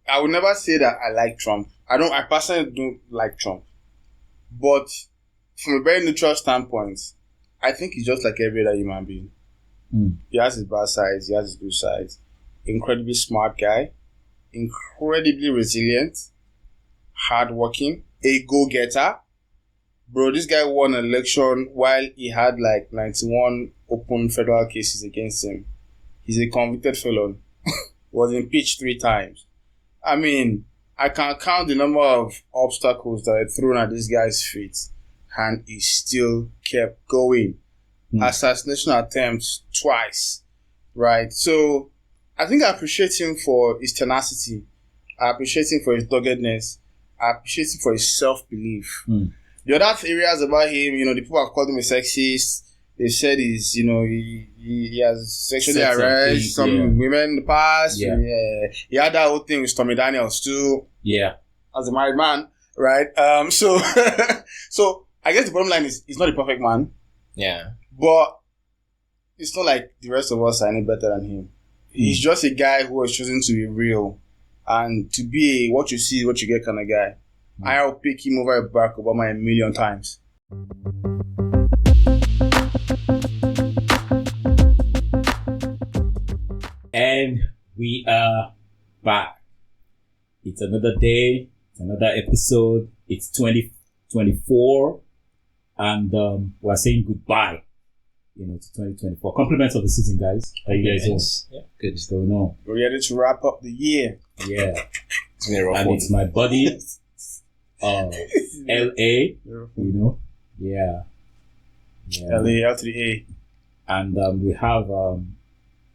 I would never say that I like Trump. I personally don't like Trump. But from a very neutral standpoint, I think he's just like every other human being. He has his bad sides, he has his good sides. Incredibly smart guy, incredibly resilient, hardworking, a go-getter. Bro, this guy won an election while he had like 91 open federal cases against him. He's a convicted felon. Was impeached 3 times. I mean, I can count the number of obstacles that were thrown at this guy's feet, and he still kept going. Assassination attempts twice, right? So, I think I appreciate him for his tenacity. I appreciate him for his doggedness. I appreciate him for his self-belief. The other areas about him, the people have called him a sexist. They said he has sexually harassed some women in the past. Yeah. He had that whole thing with Stormy Daniels too. Yeah. As a married man, right? So I guess the bottom line is he's not a perfect man. Yeah. But it's not like the rest of us are any better than him. He's just a guy who has chosen to be real and to be a what you see, what you get kind of guy. I'll pick him over Barack Obama 1,000,000 times. And we are back. It's another day, it's another episode. It's 2024, and we're saying goodbye, to 2024. Compliments of the season, guys. How you guys doing? Yeah, good. What's going on? We're ready to wrap up the year. Yeah, and it's my buddy, LA. Yeah. LA, L to the A. And we have a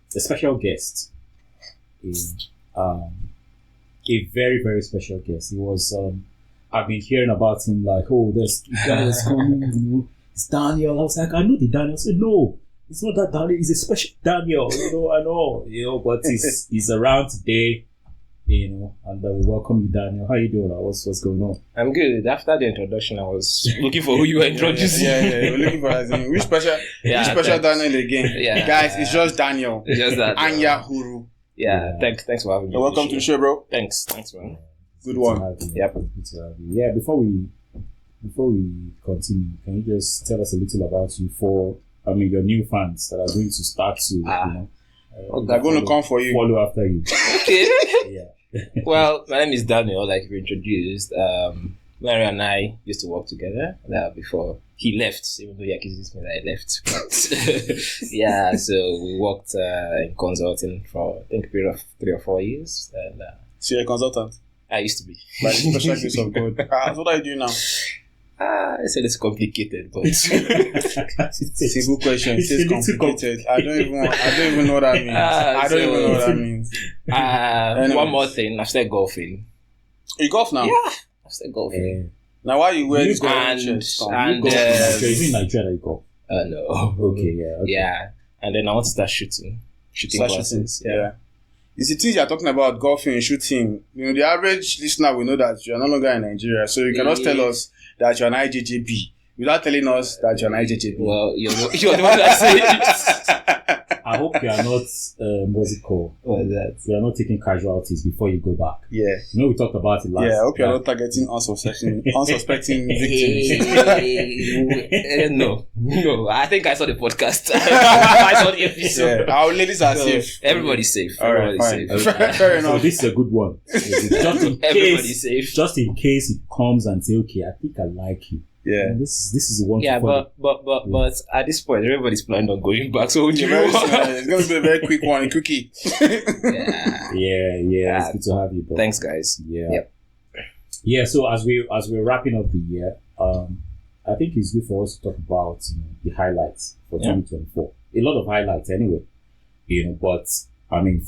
special guest. A very, very special guest. He was, I've been hearing about him like, this guy is coming, it's Daniel. I was like, I know the Daniel. I said, no, it's not that Daniel, he's a special Daniel, I know, but he's around today, and we welcome you, Daniel. How you doing? What's going on? I'm good. After the introduction, I was looking for who you were introducing. We're looking for which special Daniel again? Yeah. Guys, it's just Daniel. It's just that. Anya Huru. Yeah, thanks for having me. Welcome to the show, bro. Thanks, man. Good one. Yep. Good to have you. Yeah, before we continue, can you just tell us a little about you for your new fans that are going to start to they're going to come for you. Follow after you. Okay. Yeah. Well, my name is Daniel, like you introduced. Larry and I used to work together before he left, even though he accuses me that I left. But yeah, so we worked in consulting for I think a period of 3 or 4 years. And so you're a consultant? I used to be. By the special grace of God. So what are you doing now? I said it's complicated, but it's a good question. It's complicated. I don't even know what that means. I don't even know what that means. One more thing. I started golfing. You golf now? Yeah, I started golfing. Now, why you wear this golf is it Nigeria that you golf? No. Okay, yeah. Okay. Yeah, and then I want to start shooting classes. Yeah. It's the things you're talking about, golfing and shooting. The average listener will know that you're no longer in Nigeria, so you cannot tell us that you're an IJJB without telling us that you're an IJJB. Well, you're the one that said it. I hope you are not, what's it called? What is that? You are not taking casualties before you go back. Yeah. We talked about it last. Yeah, I hope you are not targeting unsuspecting victims. No. I think I saw the podcast. I saw the episode. Yeah, our ladies are safe. Everybody's safe. Everybody's safe. Fair enough. So this is a good one. Everybody's safe. Just in case it comes and say, okay, I think I like you. Yeah, and this is the one. Yeah, but at this point, everybody's planning on going back. So it's going to be a very quick one, a quickie. Yeah. It's good to have you, bro. Thanks, guys. Yeah. Yep. Yeah. So as we're wrapping up the year, I think it's good for us to talk about the highlights for 2024. A lot of highlights, anyway. But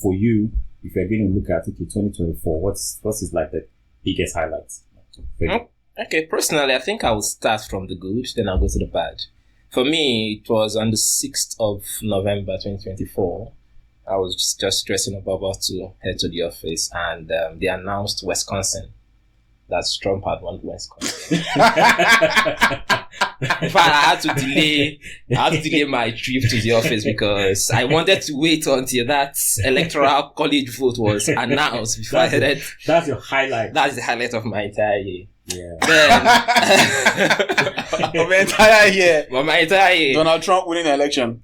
for you, if you're going to look at 2024, what's is like the biggest highlights? Okay, personally, I think I will start from the good, then I'll go to the bad. For me, it was on the 6th of November 2024. I was just dressing up about to head to the office, and they announced Wisconsin. That Trump had won Wisconsin. In fact, I had to delay my trip to the office because I wanted to wait until that electoral college vote was announced before I headed. That's your highlight. That's the highlight of my entire year. Yeah. Then, Of the entire year. well, my entire year, Donald Trump winning the election.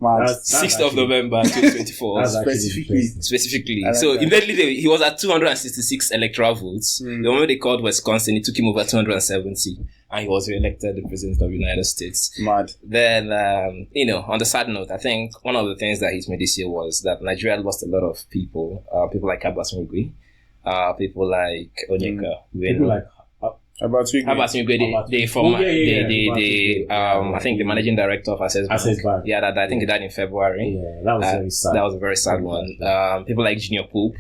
Man. That's 6th of November 2024. That's actually Specifically. interesting. Specifically. I like So that. immediately he was at 266 electoral votes. Mm. The moment they called Wisconsin, it took him over 270 and he was re-elected the president of the United States. Mad. Then, on the sad note, I think one of the things that he's made this year was that Nigeria lost a lot of people. People like Abasunigwe, people like Onyeka. People like About 2 Abasunigwe, I think the managing director of Access Bank. Yeah, that I think he died in February. yeah, that was very sad. That was a very sad one. People like Junior Pope,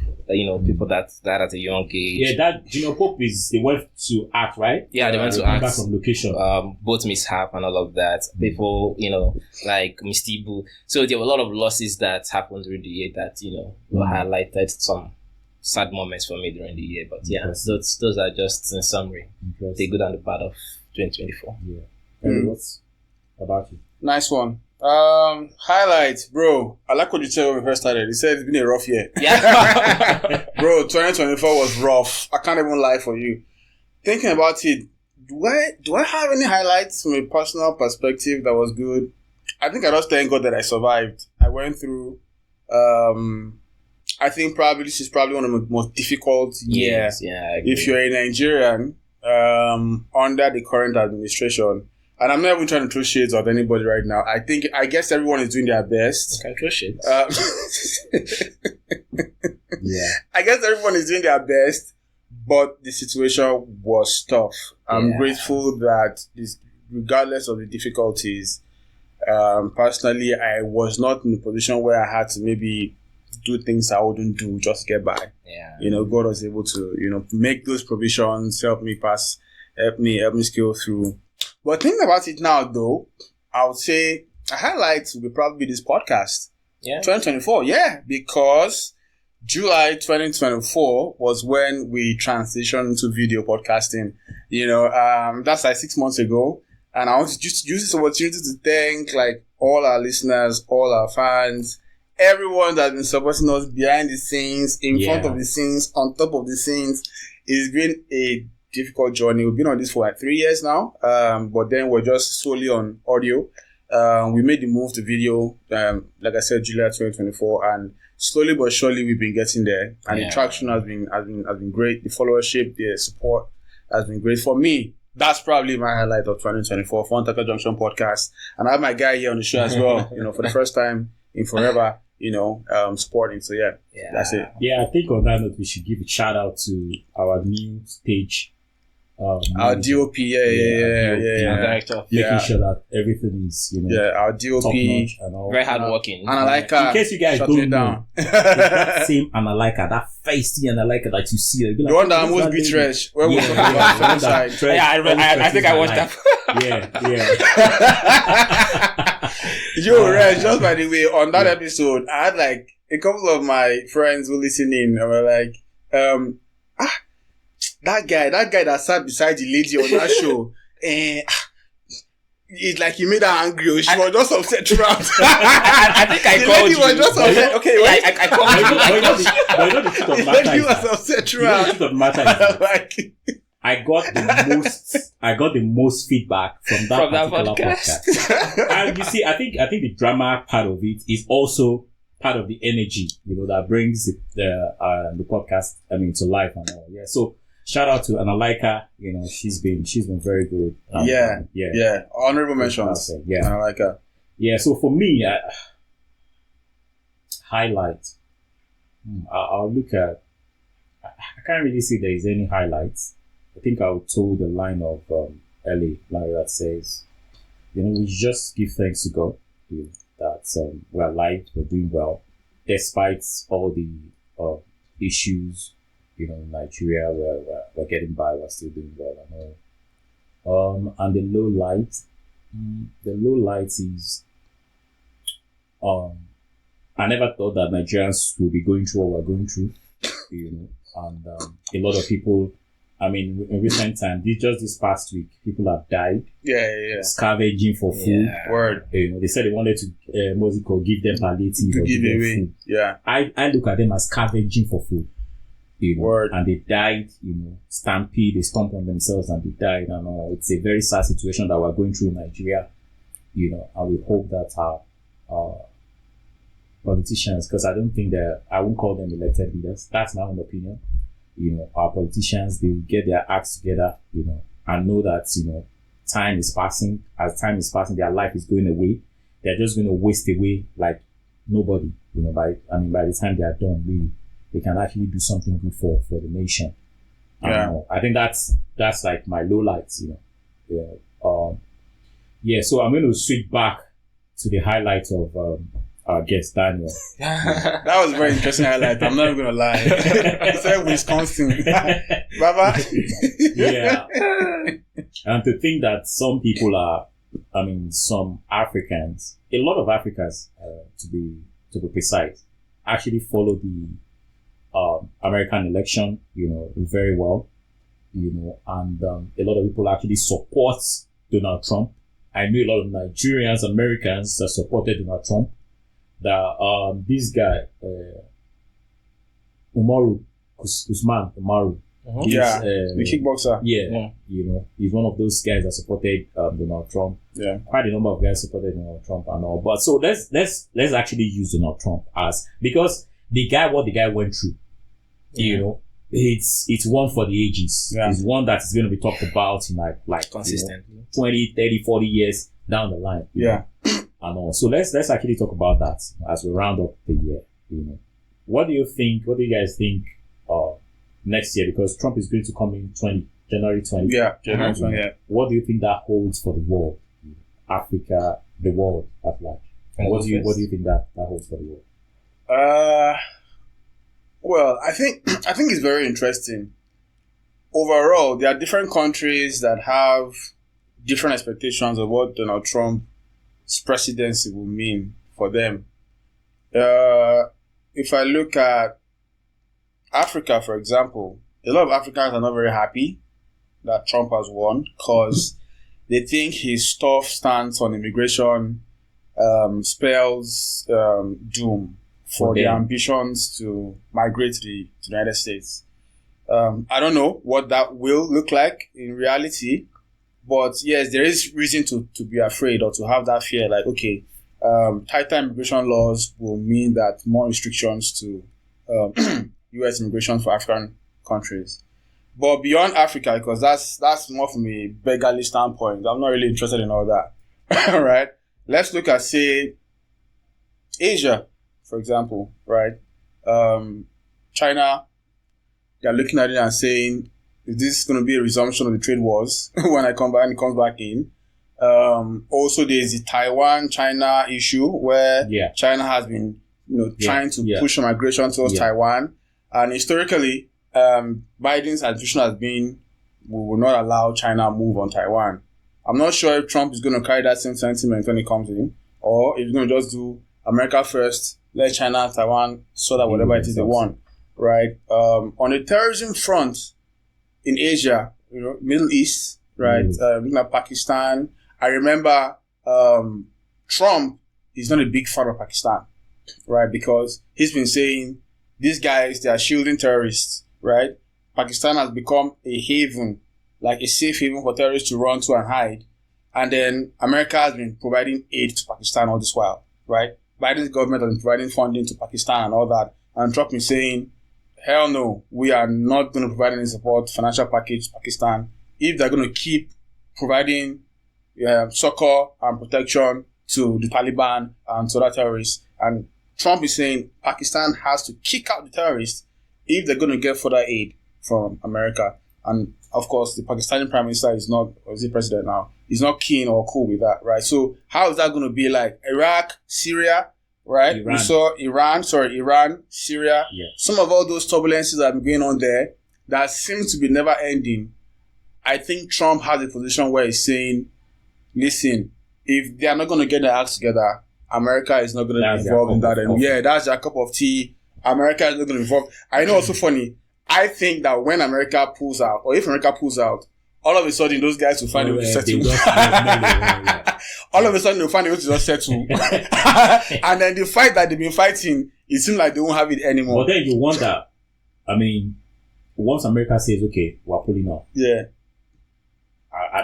people that died at a young age. Yeah, that Junior Pope they went to act, right? Yeah, they went to back act. from location. Both mishap and all of that. People, like Mistibu. So there were a lot of losses that happened during the year that, highlighted some sad moments for me during the year. But yeah, those are just in summary the good and the bad of 2024. Yeah. And what's about you? Nice one. Highlights, bro. I like what you said when we first started. You said it's been a rough year. Yeah. Bro, 2024 was rough. I can't even lie for you. Thinking about it, do I have any highlights from a personal perspective that was good? I think I just thank God that I survived. I went through, I think this is probably one of the most difficult years. Yeah. I agree. If you're a Nigerian, under the current administration, and I'm not even trying to throw shades at anybody right now. I guess everyone is doing their best. Okay, throw shades. Yeah. I guess everyone is doing their best, but the situation was tough. I'm grateful that regardless of the difficulties, personally, I was not in a position where I had to maybe do things I wouldn't do just to get by. Yeah. God was able to, make those provisions, help me scale through. But thinking about it now, though, I would say a highlight will probably be this podcast. Yeah. 2024, yeah, because July 2024 was when we transitioned to video podcasting. That's like 6 months ago. And I want to just use this opportunity to thank all our listeners, all our fans, everyone that's been supporting us behind the scenes, in front of the scenes, on top of the scenes. It's been a difficult journey. We've been on this for 3 years now, but then we're just solely on audio. We made the move to video, like I said, July 2024, and slowly but surely we've been getting there. And the traction has been great. The followership, the support has been great for me. That's probably my highlight of 2024, Funtaqa Junction podcast. And I have my guy here on the show as well, for the first time in forever, supporting. So yeah, that's it. Yeah, I think on that note, we should give a shout out to our new stage. Our DOP, Director. Making sure that everything is, our DOP, top-notch and all. Very hardworking. Analyca. In case you guys shut me don't know, it's that same Analyca, that feisty Analyca that you see. You'll be like, the one that "Who's almost beat lady?" Resh. Where we talking about the one the that side. Resh- I think I watched that. Yo, Resh, just by the way, on that episode, I had a couple of my friends who listening and were like, that guy that sat beside the lady on that show, it's like he made her angry. She was just upset throughout. I think I the called lady you. was just upset. Okay, wait. I called you. But you know the truth of The matter lady is was that- upset you know the throughout. truth of matter is that Like, I got the most feedback from that particular podcast. And you see, I think the drama part of it is also part of the energy, that brings the podcast, to life and all. Yeah. So shout out to Analyca. She's been very good. yeah. Honorable mentions. Yeah. I like her. Yeah. So for me, highlight. I'll look at. I can't really see there is any highlights. I think I'll toe the line of Larry that says, we just give thanks to God that we're alive, we're doing well, despite all the issues, in Nigeria, we're getting by, we're still doing well and all. And the low light is, I never thought that Nigerians will be going through what we're going through, and a lot of people I mean, in recent time, this past week, people have died Yeah. scavenging for food. Yeah. Word. They said they wanted to, what's it called, give them palliative To or give give them away. food. Yeah. I look at them as scavenging for food. Word. And they died, stampede, they stomped on themselves and they died. And it's a very sad situation that we're going through in Nigeria, and we hope that our politicians, because I don't think I won't call them elected leaders. That's my own opinion. Our politicians, they will get their acts together, and know that, time is passing. As time is passing, their life is going away. They're just going to waste away like nobody, by the time they are done, really, they can actually do something good for the nation. Yeah. I think that's like my low lights, so I'm going to switch back to the highlights of our guest, Daniel. That was a very interesting highlight. I'm not even gonna lie. He said Wisconsin. Baba. Yeah. And to think that some people some Africans, a lot of Africans, to be precise, actually follow the American election, very well, and a lot of people actually support Donald Trump. I know a lot of Nigerians, Americans that supported Donald Trump. That this guy, Usman Umaru, the kickboxer. Yeah, he's one of those guys that supported Donald Trump. Yeah, quite a number of guys supported Donald Trump and all. But so let's actually use Donald Trump because what the guy went through, it's one for the ages. Yeah. It's one that is going to be talked about in like consistently 20, 30, 40 years down the line. Yeah. And all. So let's actually talk about that as we round up the year. What do you guys think next year? Because Trump is going to come in January 20. Yeah, January 20. Yeah. What do you think that holds for the world, Africa, the world at large? And what do you think that holds for the world? Well, I think it's very interesting. Overall, there are different countries that have different expectations of what Donald Trump's presidency will mean for them. If I look at Africa, for example, a lot of Africans are not very happy that Trump has won because they think his tough stance on immigration spells doom for their ambitions to migrate to the United States. I don't know what that will look like in reality, but yes, there is reason to be afraid or to have that fear. Like, okay, tighter immigration laws will mean that more restrictions to U.S. immigration for African countries. But beyond Africa, because that's more from a beggarly standpoint, I'm not really interested in all that. Right? Let's look at, say, Asia, for example, right? China, they're looking at it and saying, is this going to be a resumption of the trade wars when it comes back in? Also, there's the Taiwan-China issue where China has been, trying to push migration towards Taiwan. And historically, Biden's administration has been, we will not allow China move on Taiwan. I'm not sure if Trump is going to carry that same sentiment when he comes in, or if he's going to just do America first, let China and Taiwan sort out whatever it is they want, right? On the terrorism front in Asia, Middle East, right? Looking at Pakistan, I remember Trump is not a big fan of Pakistan, right? Because he's been saying these guys, they are shielding terrorists, right? Pakistan has become a haven, like a safe haven for terrorists to run to and hide. And then America has been providing aid to Pakistan all this while, right? Biden's government has been providing funding to Pakistan and all that. And Trump is saying, hell no, we are not going to provide any support, financial package to Pakistan if they're going to keep providing succor and protection to the Taliban and to other terrorists. And Trump is saying Pakistan has to kick out the terrorists if they're going to get further aid from America. And of course, the Pakistani Prime Minister is not, or is he president now, is not keen or cool with that, right? So how is that going to be like Iraq, Syria, right? We saw Iran, Syria. Yeah. Some of all those turbulences that have been going on there that seems to be never ending. I think Trump has a position where he's saying, listen, if they are not going to get their acts together, America is not going to be involved in that. And that's their cup of tea. America is not going to be involved. I know, also funny. I think that when America pulls out, or if America pulls out, all of a sudden those guys will find a way to settle. All of a sudden they'll find a way to just settle. And then the fight that they've been fighting, it seems like they won't have it anymore. But then you wonder, I mean, once America says, okay, we're pulling out. Yeah.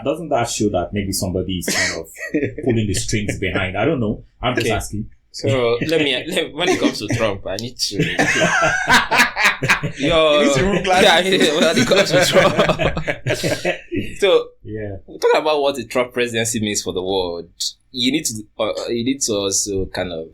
Doesn't that show that maybe somebody is kind of pulling the strings behind? I don't know. I'm just asking. So let me when it comes to Trump, I need to. When it comes to Trump. So talk about what the Trump presidency means for the world. You need to also kind of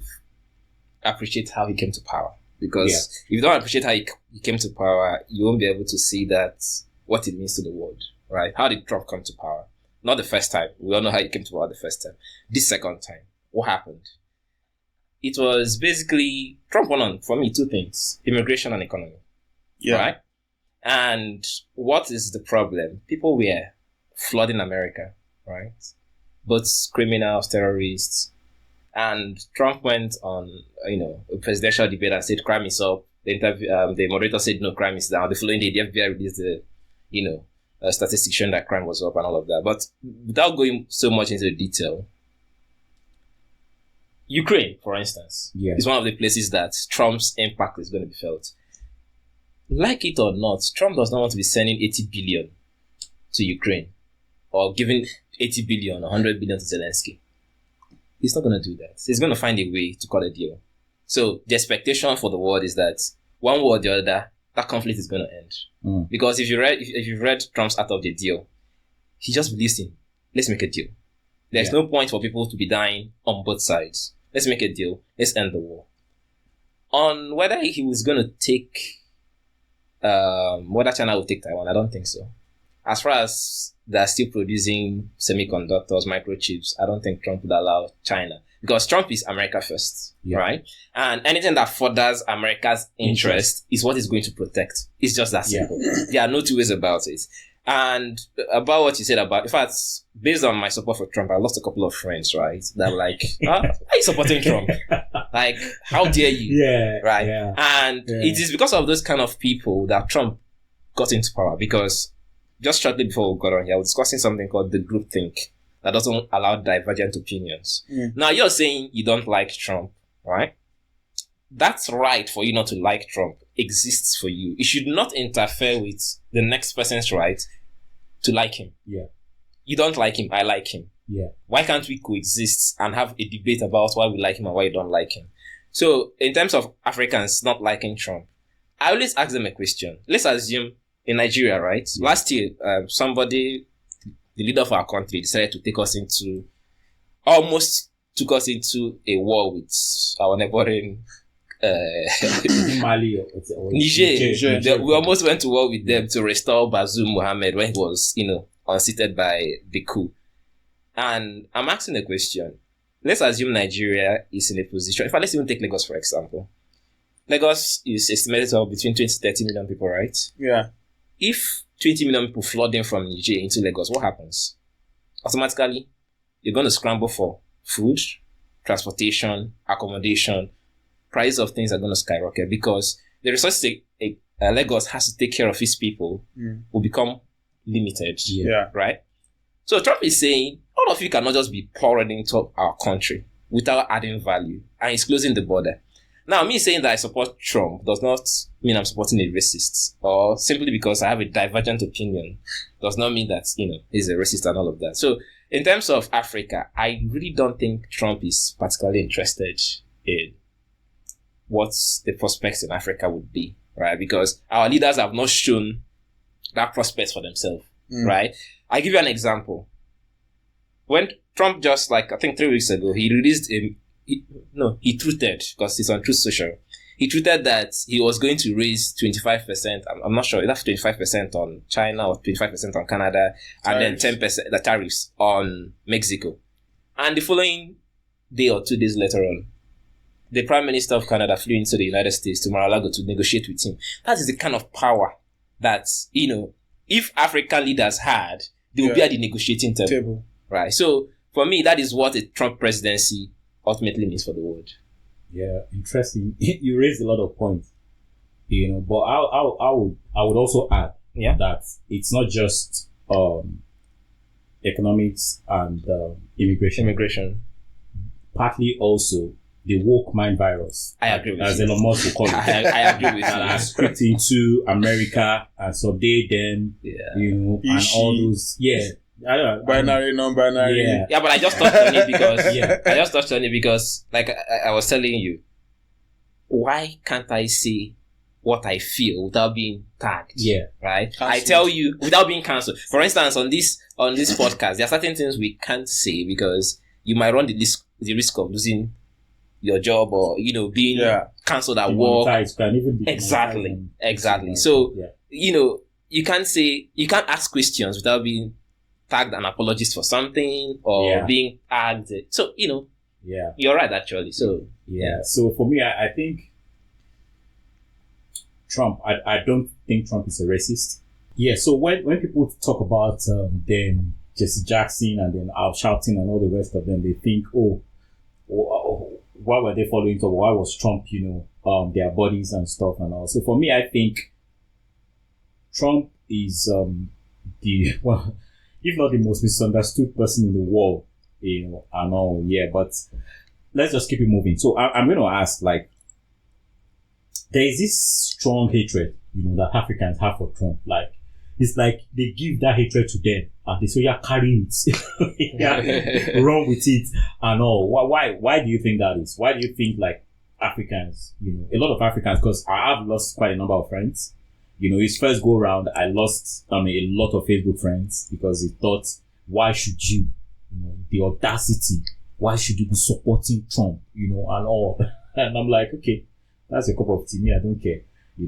appreciate how he came to power, because if you don't appreciate how he came to power, you won't be able to see that what it means to the world. Right? How did Trump come to power? Not the first time. We all know how he came to power the first time. This second time, what happened? It was basically, Trump won on, for me, two things: immigration and economy. Yeah. Right? And what is the problem? People were flooding America, right? Both criminals, terrorists. And Trump went on, a presidential debate and said crime is up. The moderator said no, crime is down. The following day, the FBI released a statistic showing that crime was up and all of that. But without going so much into the detail, Ukraine, for instance, is one of the places that Trump's impact is going to be felt. Like it or not, Trump does not want to be sending 80 billion to Ukraine or giving 80 billion or 100 billion to Zelensky. He's not going to do that. He's going to find a way to cut a deal. So the expectation for the world is that one way or the other, that conflict is going to end. Because if you've read Trump's Art of the Deal, he just believes in, let's make a deal. There's no point for people to be dying on both sides. Let's make a deal. Let's end the war. On whether he was going to take, whether China will take Taiwan, I don't think so. As far as they're still producing semiconductors, microchips, I don't think Trump would allow China. Because Trump is America first, right? And anything that furthers America's interest is what he's going to protect. It's just that simple. There are no two ways about it. And about what you said about, in fact, based on my support for Trump, I lost a couple of friends, right? That were like, are you supporting Trump? Like, how dare you? Right? And it is because of those kind of people that Trump got into power. Because just shortly before we got on here, I was discussing something called the groupthink that doesn't allow divergent opinions. Now, you're saying you don't like Trump, right? That's right for you not to like Trump exists for you. It should not interfere with the next person's right to like him. You don't like him, I like him. Why can't we coexist and have a debate about why we like him and why you don't like him? So, in terms of Africans not liking Trump, I always ask them a question. Let's assume in Nigeria, right? Last year, somebody, the leader of our country, decided to almost took us into a war with our neighboring Mali or Niger. We almost went to war with them to restore Bazoum Mohammed when he was, unseated by the coup. And I'm asking a question. Let's assume Nigeria is in a position. In fact, let's even take Lagos, for example. Lagos is estimated to have between 20 to 30 million people, right? If 20 million people flood in from Niger into Lagos, what happens? Automatically, you're going to scramble for food, transportation, accommodation. Price of things are going to skyrocket because the resources Lagos has to take care of its people will become limited. Right? So Trump is saying, all of you cannot just be pouring into our country without adding value, and he's closing the border. Now, me saying that I support Trump does not mean I'm supporting a racist, or simply because I have a divergent opinion does not mean that, he's a racist and all of that. So in terms of Africa, I really don't think Trump is particularly interested in what the prospects in Africa would be, right? Because our leaders have not shown that prospects for themselves, right? I'll give you an example. When Trump just I think 3 weeks ago, he released he tweeted, because it's on Truth Social. He tweeted that he was going to raise 25%. I'm not sure, that's 25% on China or 25% on Canada, and then 10% the tariffs on Mexico. And the following day or 2 days later on, the Prime Minister of Canada flew into the United States to Mar-a-Lago to negotiate with him. That is the kind of power that, if African leaders had, they would be at the negotiating table. Right? So, for me, that is what a Trump presidency ultimately means for the world. Yeah, interesting. You raised a lot of points. But I would also add Yeah. that it's not just economics and immigration. Immigration. Partly also the woke mind virus. I agree with as you. Elon Musk will call it. I agree with That you. has crept into America and subdue them, Yeah. and Ishi. all those, I don't know. Binary, non-binary. Yeah. Yeah, but I just touched on it because Yeah. I just touched on it because, like I was telling you, why can't I say what I feel without being tagged? Yeah. Right. Cancelled. I tell you without being cancelled. For instance, on this podcast, there are certain things we can't say because you might run the risk of losing your job or being Yeah. cancelled at work. Demonetized, can even be Exactly. demonetized. Exactly. So yeah. you can't ask questions without being tagged an apologist for something or Yeah. being tagged. So Yeah. you're right actually. So Yeah. So for me, I think Trump, I don't think Trump is a racist. Yeah. So when people talk about them, Jesse Jackson and then Al Sharpton and all the rest of them, they think, why were they following Trump? Why was Trump, their bodies and stuff and all? So for me, I think Trump is the well, if not the most misunderstood person in the world, and all. Yeah, but let's just keep it moving. So I'm going to ask, like, there is this strong hatred, that Africans have for Trump. Like, it's like they give that hatred to them and they say, yeah, carry it. Yeah, run with it and all. Why do you think that is? Why do you think, like, Africans, a lot of Africans, because I have lost quite a number of friends. His first go round, I lost a lot of Facebook friends because he thought, why should you, the audacity, why should you be supporting Trump, and all. And I'm like, okay, that's a cup of tea. Me, I don't care.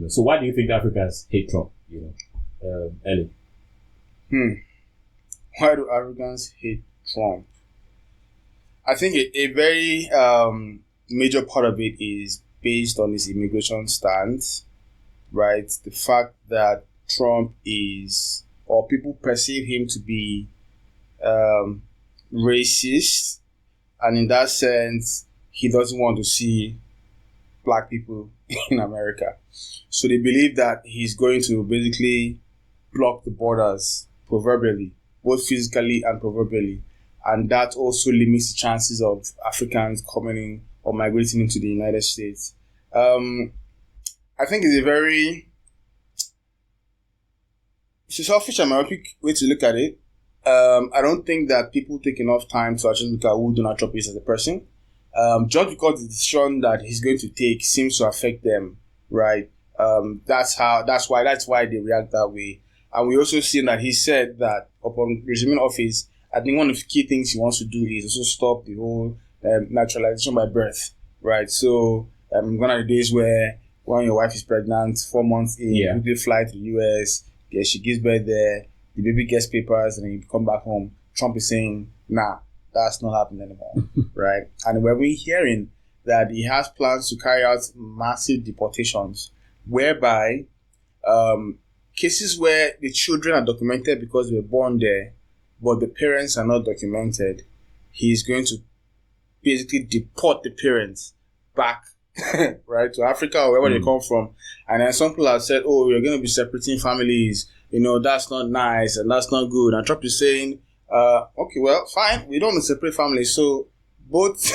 So why do you think Africans hate Trump? Ellie. Why do Africans hate Trump? I think a very major part of it is based on his immigration stance, right? The fact that Trump is, or people perceive him to be racist, and in that sense, he doesn't want to see black people in America. So they believe that he's going to basically block the borders, proverbially, both physically and proverbially. And that also limits the chances of Africans coming in or migrating into the United States. I think it's a selfish and myopic way to look at it. I don't think that people take enough time to actually look at who Donald Trump is as a person. Just because the decision that he's going to take seems to affect them, right? That's why they react that way. And we also see that he said that upon resuming office, I think one of the key things he wants to do is also stop the whole naturalization by birth, right? So gone are the days where when your wife is pregnant, 4 months in, you fly to the US, she gives birth there, the baby gets papers, and then you come back home. Trump is saying, nah, that's not happening anymore, right? And we're hearing that he has plans to carry out massive deportations, whereby cases where the children are documented because they were born there, but the parents are not documented, he's going to basically deport the parents back, right, to Africa or wherever they come from. And then some people have said, oh, you're going to be separating families, that's not nice and that's not good. And Trump is saying, okay, well, fine, we don't want to separate families, so both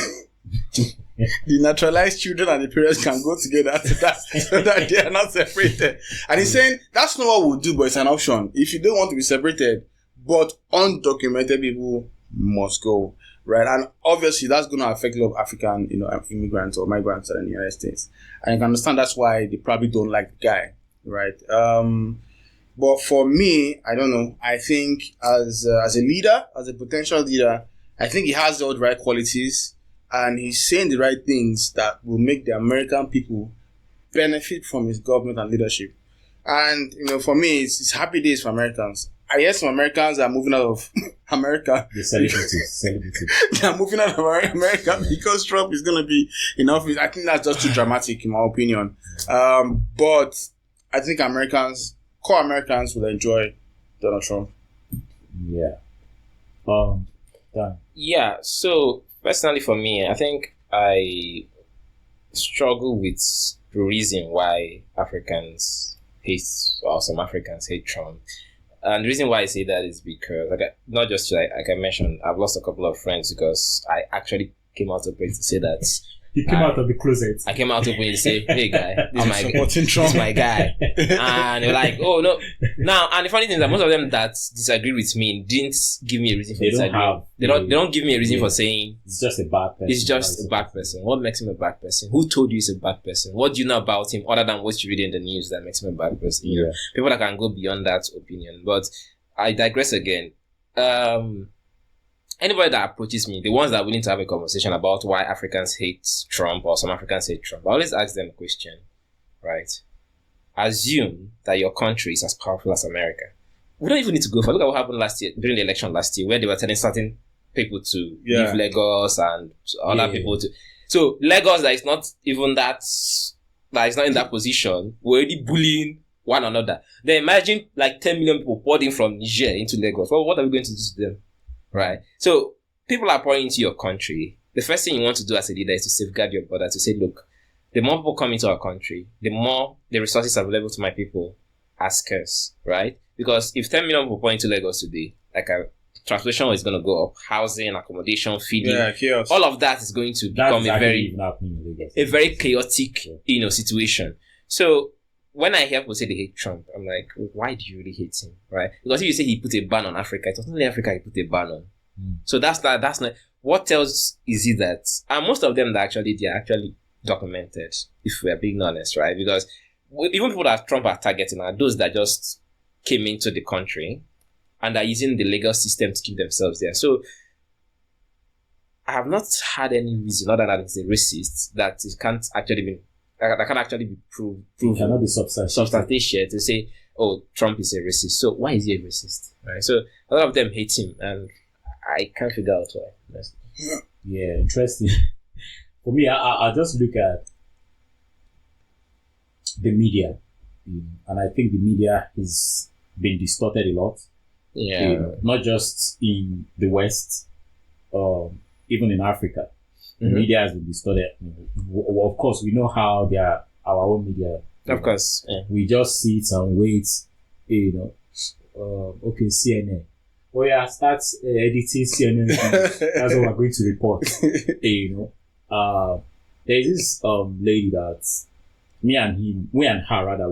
the naturalized children and the parents can go together so that they are not separated. And he's saying that's not what we'll do, but it's an option. If you don't want to be separated, but undocumented people must go, right? And obviously that's going to affect a lot of African, immigrants or migrants that are in the United States. And you can understand that's why they probably don't like the guy, right? But for me, I don't know. I think as a leader, as a potential leader, I think he has all the right qualities and he's saying the right things that will make the American people benefit from his government and leadership. And, for me, it's happy days for Americans. I guess some Americans are moving out of America. The celebrities. They are moving out of America because Trump is going to be in office. I think that's just too dramatic, in my opinion. But I think core Americans will enjoy Donald Trump. Yeah. Dan. Yeah, so personally for me, I think I struggle with the reason why Africans hate, or some Africans hate Trump. And the reason why I say that is because, not just like I mentioned, I've lost a couple of friends because I actually came out open to say that. You came out of the closet. I came out open to say, hey guy, Trump. this is my guy. And they're like, oh no. Now, and the funny thing is that most of them that disagree with me didn't give me a reason for disagreeing. They don't give me a reason for saying it's just a bad person. It's just a bad person. What makes him a bad person? Who told you he's a bad person? What do you know about him other than what you read in the news that makes him a bad person? You know, people that can go beyond that opinion. But I digress again. Anybody that approaches me, the ones that are willing to have a conversation about why Africans hate Trump or some Africans hate Trump, I always ask them a question, right? Assume that your country is as powerful as America. We don't even need to go for. Look at what happened last year, during the election last year, where they were telling certain people to leave Lagos and other people to. So Lagos, that is not even that is not in that position, we're already bullying one another. Then imagine like 10 million people poured in from Niger into Lagos. Well, what are we going to do to them? Right? So people are pouring into your country. The first thing you want to do as a leader is to safeguard your border, to say, look, the more people come into our country, the more the resources available to my people are scarce, right? Because if 10 million people pour into Lagos today, like transportation is going to go up, housing, accommodation, feeding, all of that is going to become a very chaotic, situation. So when I hear people say they hate Trump, I'm like, why do you really hate him, right? Because if you say he put a ban on Africa, it was not only Africa he put a ban on. So that's not. What else is it that? And most of them they're actually documented, if we're being honest, right? Because even people that Trump are targeting are those that just came into the country and are using the legal system to keep themselves there. So I have not had any reason other than it's a racist that it can't actually be. That can actually be proved. Cannot be substantiated to say, oh, Trump is a racist. So why is he a racist? Right. So a lot of them hate him, and I can't figure out why. Yeah, interesting. For me, I just look at the media, and I think the media is being distorted a lot. Yeah. Not just in the West, even in Africa. The media has been distorted. Of course, we know how they are our own media. Of course. Yeah. We just sit and wait, okay, CNN. Oh yeah, start editing CNN. That's what we're going to report. There's this lady that we and her,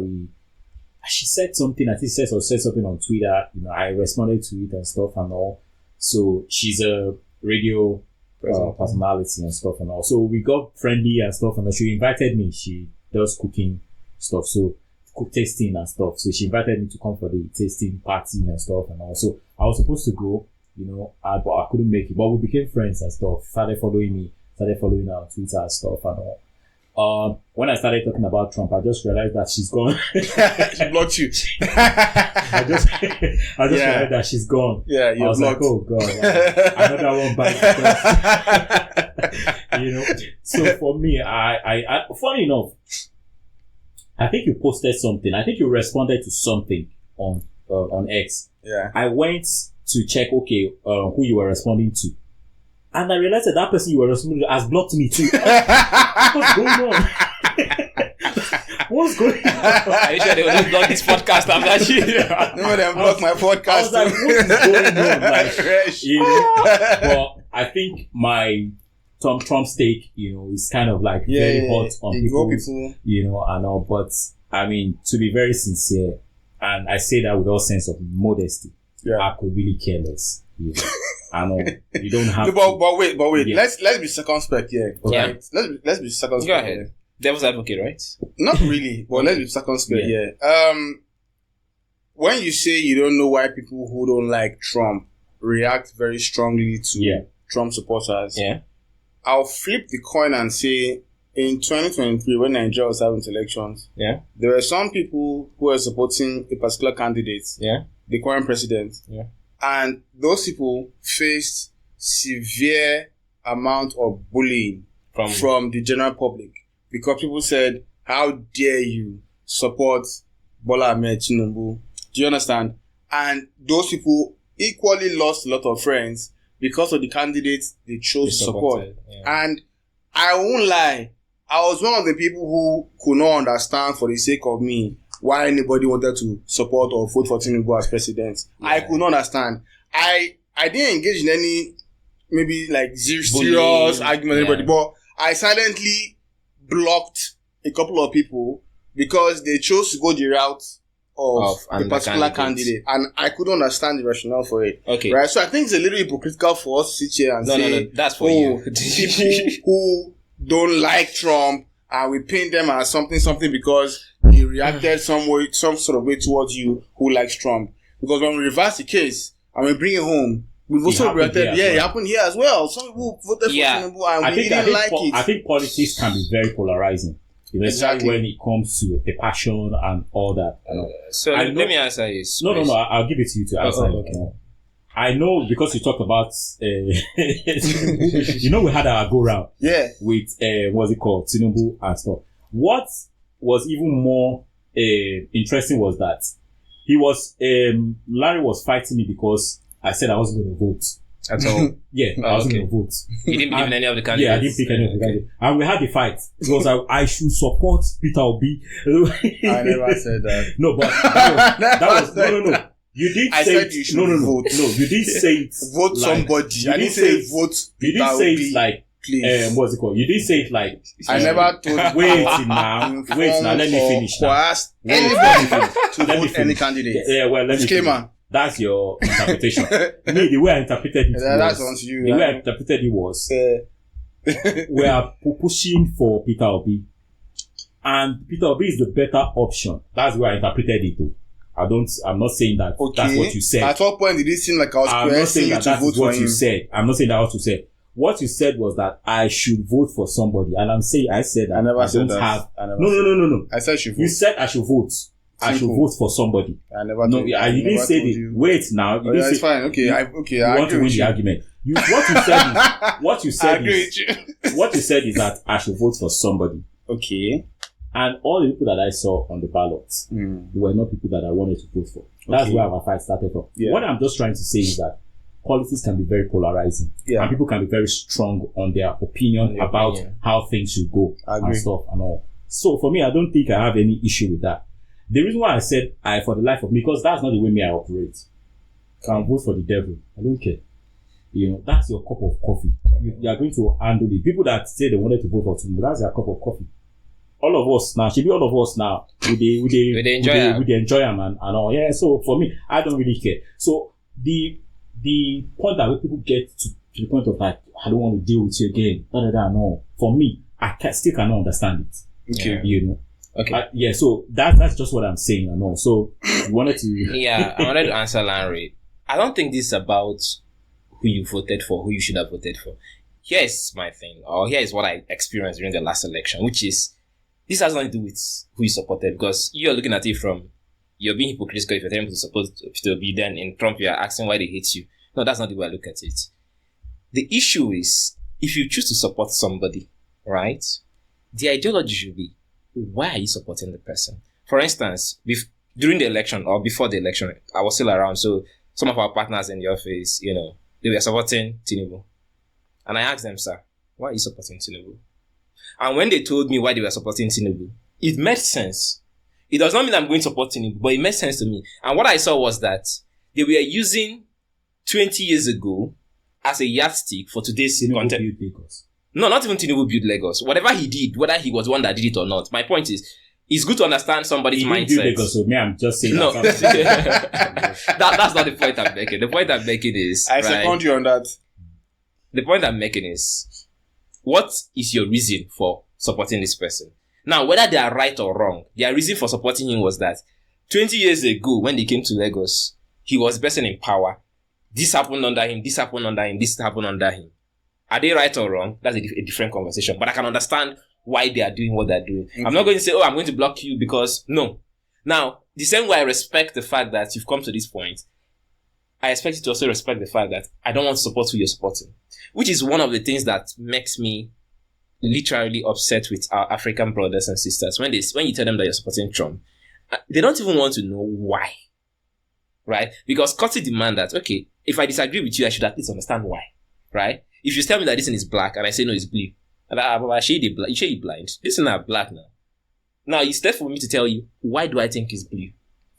she said something, I think said something on Twitter, I responded to it and stuff and all. So she's a radio personality and stuff and all. So we got friendly and stuff, and she invited me. She does cooking stuff, so cook tasting and stuff. So she invited me to come for the tasting party and stuff and all. So I was supposed to go, but I couldn't make it. But we became friends and stuff. Started following her on Twitter and stuff and all. When I started talking about Trump, I just realized that she's gone. She blocked you. I just realized that she's gone. Yeah, you I was blocked. like, oh god, another one bites the dust. So for me, I funny enough, I think you posted something. I think you responded to something on X. Yeah. I went to check, who you were responding to. And I realized that person you were responding to has blocked me too. What's going on? What's going on? Are you sure they will not block this podcast after you? No, they blocked my podcast. I was like, what is going on? Like, Resh. But I think my Trump's take, is kind of like very hot on people, and all. But I mean, to be very sincere, and I say that with all sense of modesty, I could really care less. I know you don't have. No, but wait. Yeah. Let's be circumspect here. Right? Let's be circumspect. Go ahead. Here. Devil's advocate, right? Not really, but let's be circumspect here. When you say you don't know why people who don't like Trump react very strongly to Trump supporters, I'll flip the coin and say, in 2023, when Nigeria was having elections, there were some people who were supporting a particular candidate, the current president, and those people faced severe amount of bullying from the general public, because people said, how dare you support Bola Ahmed Tinubu? Do you understand? And those people equally lost a lot of friends because of the candidates they chose to support. And I won't lie, I was one of the people who could not understand, for the sake of me, why anybody wanted to support or vote for Tinubu as president. Yeah. I could not understand. I didn't engage in any maybe like serious argument with anybody, but I silently blocked a couple of people because they chose to go the route of a particular candidate, and I couldn't understand the rationale for it. Okay, right. So I think it's a little hypocritical for us to sit here and say, "No, that's for you." People who don't like Trump, and we paint them as something because he reacted some sort of way towards you who likes Trump. Because when we reverse the case and we bring it home, we've also reacted. It happened here as well. Some people voted for Tinubu and we didn't like it. I think politics can be very polarizing. Especially when it comes to the passion and all that. So let me answer this. No, I'll give it to you to answer. Okay. I know because you talked about, we had our go round. Yeah. With, what's it called? Tinubu and stuff. What was even more, interesting was that Larry was fighting me because I said I wasn't going to vote. At all? Yeah, I wasn't going to vote. You didn't believe in any of the candidates? Yeah, I didn't pick any of the candidates. And we had the fight. It was like, I should support Peter Obi. I never said that. No, but that was no. You did I say said you should vote. No, you did say it. Vote like, somebody. I didn't say vote Peter Obi. You did say it like, please. What's it called? You did say it like, I never told wait now, let me finish now. Anybody to vote any candidate. Yeah, well, let me finish. That's your interpretation. Me, the way I interpreted it was, we are pushing for Peter Obi, and Peter Obi is the better option. That's the way I interpreted it too. I'm not saying that that's what you said. At what point did it seem like I was coercing you to vote for him? I'm not saying that what you said. What you said was that I should vote for somebody, and I said that I never said don't that. have. No. I said you should vote. You said I should vote. I should vote for somebody. I never told you. I didn't say it. Wait now. You it's fine. Okay. You want to win the argument. What you said is that I should vote for somebody. Okay. And all the people that I saw on the ballots were not people that I wanted to vote for. That's where our fight started from. Yeah. What I'm just trying to say is that politics can be very polarizing. Yeah. And people can be very strong on their opinion about how things should go and stuff and all. So for me, I don't think I have any issue with that. The reason why I said for the life of me, because that's not the way I operate. Can vote for the devil. I don't care. That's your cup of coffee. You are going to handle it. People that say they wanted to vote for Tinubu, that's their cup of coffee. All of us now, we enjoy them and all. Yeah, so for me, I don't really care. So the point that when people get to the point of like, I don't want to deal with you again, no. For me, I still cannot understand it. Okay. Okay. So that's just what I'm saying and all. So you wanted to I wanted to answer Larry. I don't think this is about who you voted for, who you should have voted for. Here's my thing, or here is what I experienced during the last election, which is this has nothing to do with who you supported, because you're looking at it from you're being hypocritical if you're telling people to support to be, then in Trump you're asking why they hate you. No, that's not the way I look at it. The issue is if you choose to support somebody, right? The ideology should be, why are you supporting the person? For instance, during the election or before the election, I was still around. So some of our partners in the office, they were supporting Tinubu. And I asked them, sir, why are you supporting Tinubu? And when they told me why they were supporting Tinubu, it made sense. It does not mean I'm going to support Tinubu, but it made sense to me. And what I saw was that they were using 20 years ago as a yardstick for today's content. No, not even Tinubu built Lagos. Whatever he did, whether he was the one that did it or not, my point is, it's good to understand somebody's mindset. Lagos, so I'm just saying no. That's not the point I'm making. The point I'm making is... I second you on that. The point I'm making is, what is your reason for supporting this person? Now, whether they are right or wrong, their reason for supporting him was that 20 years ago, when they came to Lagos, he was the person in power. This happened under him, this happened under him, this happened under him. Are they right or wrong? That's a different conversation. But I can understand why they are doing what they're doing. Okay. I'm not going to say, I'm going to block you because, no. Now, the same way I respect the fact that you've come to this point, I expect you to also respect the fact that I don't want to support who you're supporting. Which is one of the things that makes me literally upset with our African brothers and sisters. When you tell them that you're supporting Trump, they don't even want to know why. Right? Because courtesy demand that, okay, if I disagree with you, I should at least understand why. Right? If you tell me that this thing is black and I say no, it's blue, And I shade it blind. This is not black now. Now it's left for me to tell you, why do I think it's blue?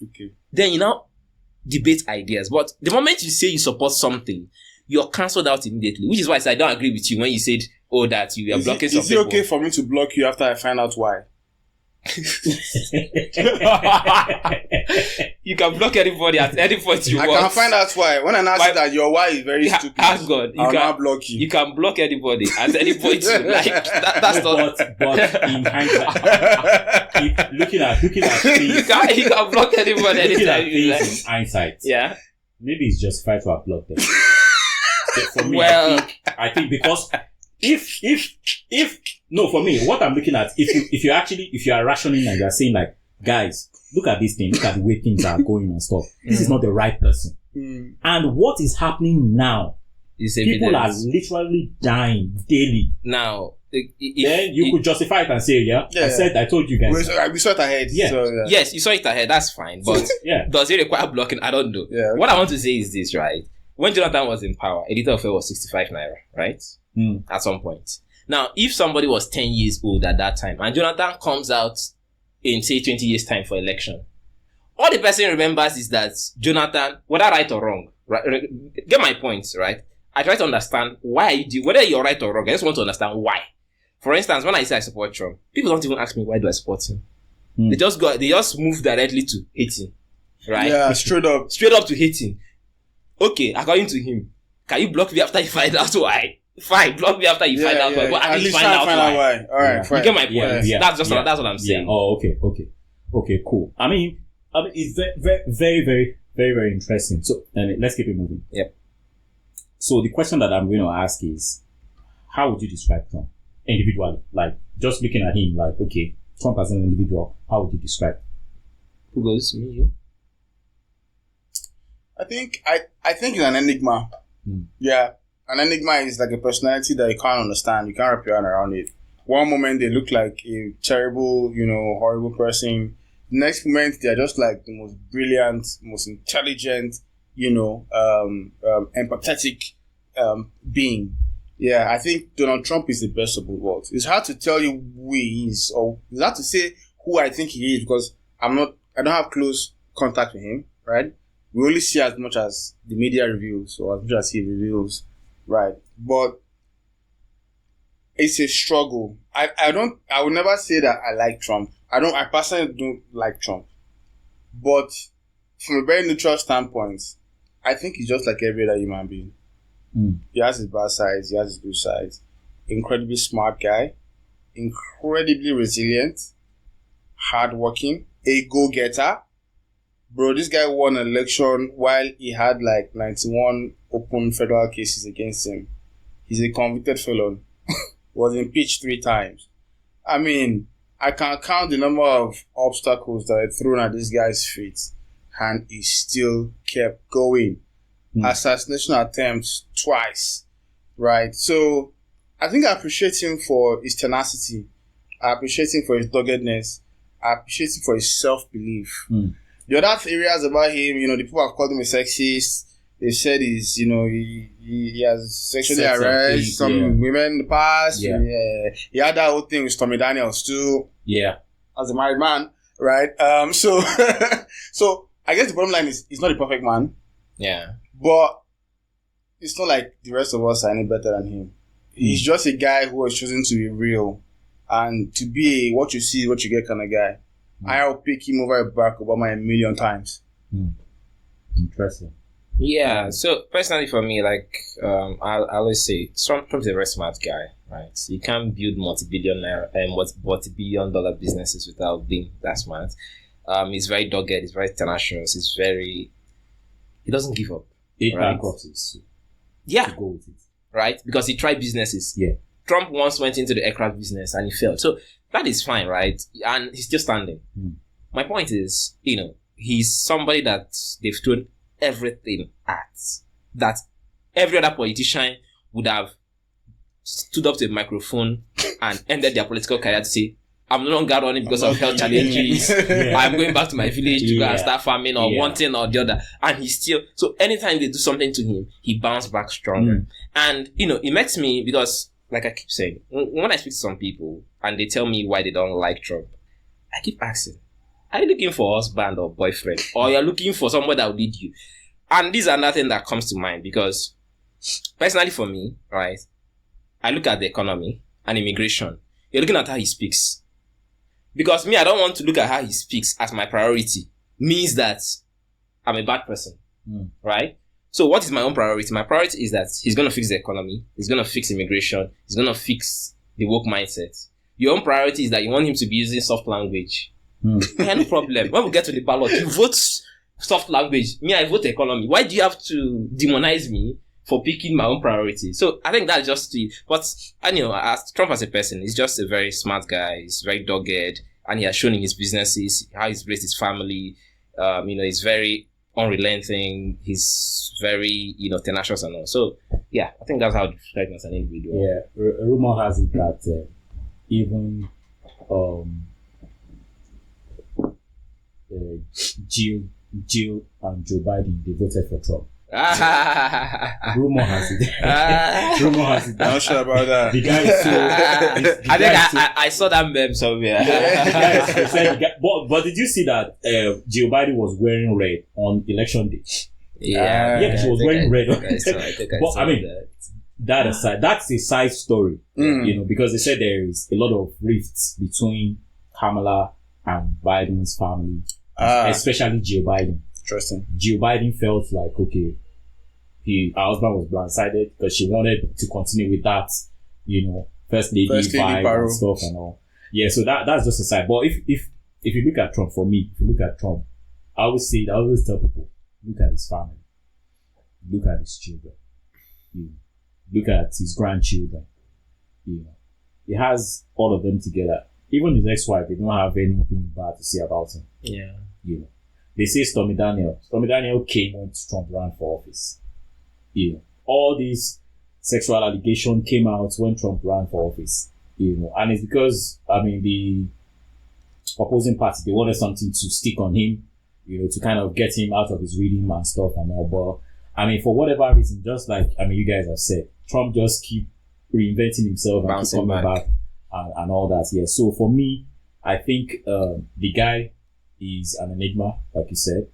Okay. Then you now debate ideas. But the moment you say you support something, you're cancelled out immediately. Which is why I said I don't agree with you when you said, that you are blocking some people. Is it okay for me to block you after I find out why? You can block anybody at any point you want. I can find out why. When I now see that your why is very stupid, ask God. I'll not block you. You can block anybody at any point you like. That's not. But in hindsight, looking at things, you can block anybody anytime you like. In hindsight, Yeah. maybe it's justified to have blocked them. So for me, Well, I think because if no, for me, what I'm looking at, if you are rationing and you are saying like, guys, look at this thing, look at the way things are going and stuff. This is not the right person. And what is happening now? People are literally dying daily. Now, Then you could justify it and say, I told you guys. We saw it ahead. Yeah. So, yeah. Yes, you saw it ahead. That's fine. But does it require blocking? I don't know. Yeah, okay. What I want to say is this, right? When Jonathan was in power, a liter of fuel was 65 naira, right? At some point. Now, if somebody was 10 years old at that time, and Jonathan comes out in, say, 20 years' time for election, all the person remembers is that Jonathan, whether right or wrong, right? Get my point, right? I try to understand why you do, whether you're right or wrong. I just want to understand why. For instance, when I say I support Trump, people don't even ask me why do I support him. They just move directly to hating, right? Yeah, straight up to hating. Okay, according to him, can you block me after you find out why? Fine, block me after you find out why. But at least find out why. All right, fine. You get my point. Yeah. That's what I'm saying. Yeah. Oh, okay, cool. I mean, it's very, very, very, very, very interesting. So, let's keep it moving. Yep. So the question that I'm going to ask is, how would you describe Trump individually? Like, just looking at him, like, okay, Trump as an individual, how would you describe? Who goes? Me, you? I think it's an enigma. Yeah. An enigma is like a personality that you can't understand. You can't wrap your hand around it. One moment they look like a terrible, horrible person. The next moment they're just like the most brilliant, most intelligent, empathetic being. Yeah, I think Donald Trump is the best of both worlds. It's hard to tell you who he is, or it's hard to say who I think he is because I don't have close contact with him, right? We only see as much as the media reveals or as much as he reveals, right? But it's a struggle. I would never say that I like Trump. I personally don't like Trump. But from a very neutral standpoint, I think he's just like every other human being. He has his bad sides, he has his good sides. Incredibly smart guy, incredibly resilient, hardworking, a go-getter. Bro, this guy won an election while he had like 91 open federal cases against him. He's a convicted felon. Was impeached 3 times. I mean, I can count the number of obstacles that are thrown at this guy's feet, and he still kept going. Assassination attempts twice, right? So, I think I appreciate him for his tenacity. I appreciate him for his doggedness. I appreciate him for his self-belief. The other areas about him, the people have called him a sexist. They said he has sexually harassed some women in the past. Yeah. He had that whole thing with Stormy Daniels too. Yeah. As a married man, right? So I guess the bottom line is he's not a perfect man. Yeah. But it's not like the rest of us are any better than him. He's just a guy who has chosen to be real and to be a what you see, what you get kind of guy. I'll pick him over Barack Obama 1,000,000 times. Interesting. Yeah, so personally for me, like, I always say, Trump is a very smart guy, right? You can't build multi-billion dollar businesses without being that smart. He's very dogged, he's very tenacious, he doesn't give up. 8 right? bankruptcies. Yeah. To go with it. Right? Because he tried businesses. Yeah. Trump once went into the aircraft business and he failed. So that is fine, right? And he's still standing. My point is, he's somebody that they've thrown everything at, that every other politician would have stood up to a microphone and ended their political career to say, I'm no longer running because of health challenges. I'm going back to my village to go and start farming or one thing or the other. And he's still, so anytime they do something to him, he bounces back stronger. And, it makes me, because like I keep saying, when I speak to some people and they tell me why they don't like Trump, I keep asking, are you looking for a husband or boyfriend? Or you're looking for someone that will lead you? And these are nothing that comes to mind because personally for me, right, I look at the economy and immigration. You're looking at how he speaks. Because me, I don't want to look at how he speaks as my priority. Means that I'm a bad person. Right? So what is my own priority? My priority is that he's going to fix the economy. He's going to fix immigration. He's going to fix the woke mindset. Your own priority is that you want him to be using soft language. Yeah, no problem. When we get to the ballot, you vote soft language. Me, I vote economy. Why do you have to demonize me for picking my own priority? So I think that's just it. But, and as Trump as a person, he's just a very smart guy. He's very dogged. And he has shown in his businesses how he's raised his family. He's very unrelenting. He's very, tenacious and all. So, yeah, I think that's how I describe him as an individual. Yeah, rumor has it that even Jill and Joe Biden, they voted for Trump. Rumor has it. Rumor has it. I'm not sure about that. The guy is so. I saw that meme somewhere. But did you see that Joe Biden was wearing red on election day? Yeah, she was wearing red. But I mean, that aside, that's a side story. Because they said there is a lot of rifts between Kamala and Biden's family, especially Joe Biden. Interesting. Joe Biden felt like, okay, her husband was blindsided because she wanted to continue with that, first lady vibe and stuff and all. Yeah, so that's just a side. But if you look at Trump, for me, if you look at Trump, I always tell people, look at his family, look at his children, look at his grandchildren. He has all of them together. Even his ex-wife, they don't have anything bad to say about him. Yeah. They say Stormy Daniels came when Trump ran for office. All these sexual allegations came out when Trump ran for office. And it's because, the opposing party, they wanted something to stick on him, to kind of get him out of his reading and stuff and all. But, for whatever reason, just like, you guys have said, Trump just keep reinventing himself and keep coming back and all that. Yeah. So for me, I think the guy is an enigma, like you said.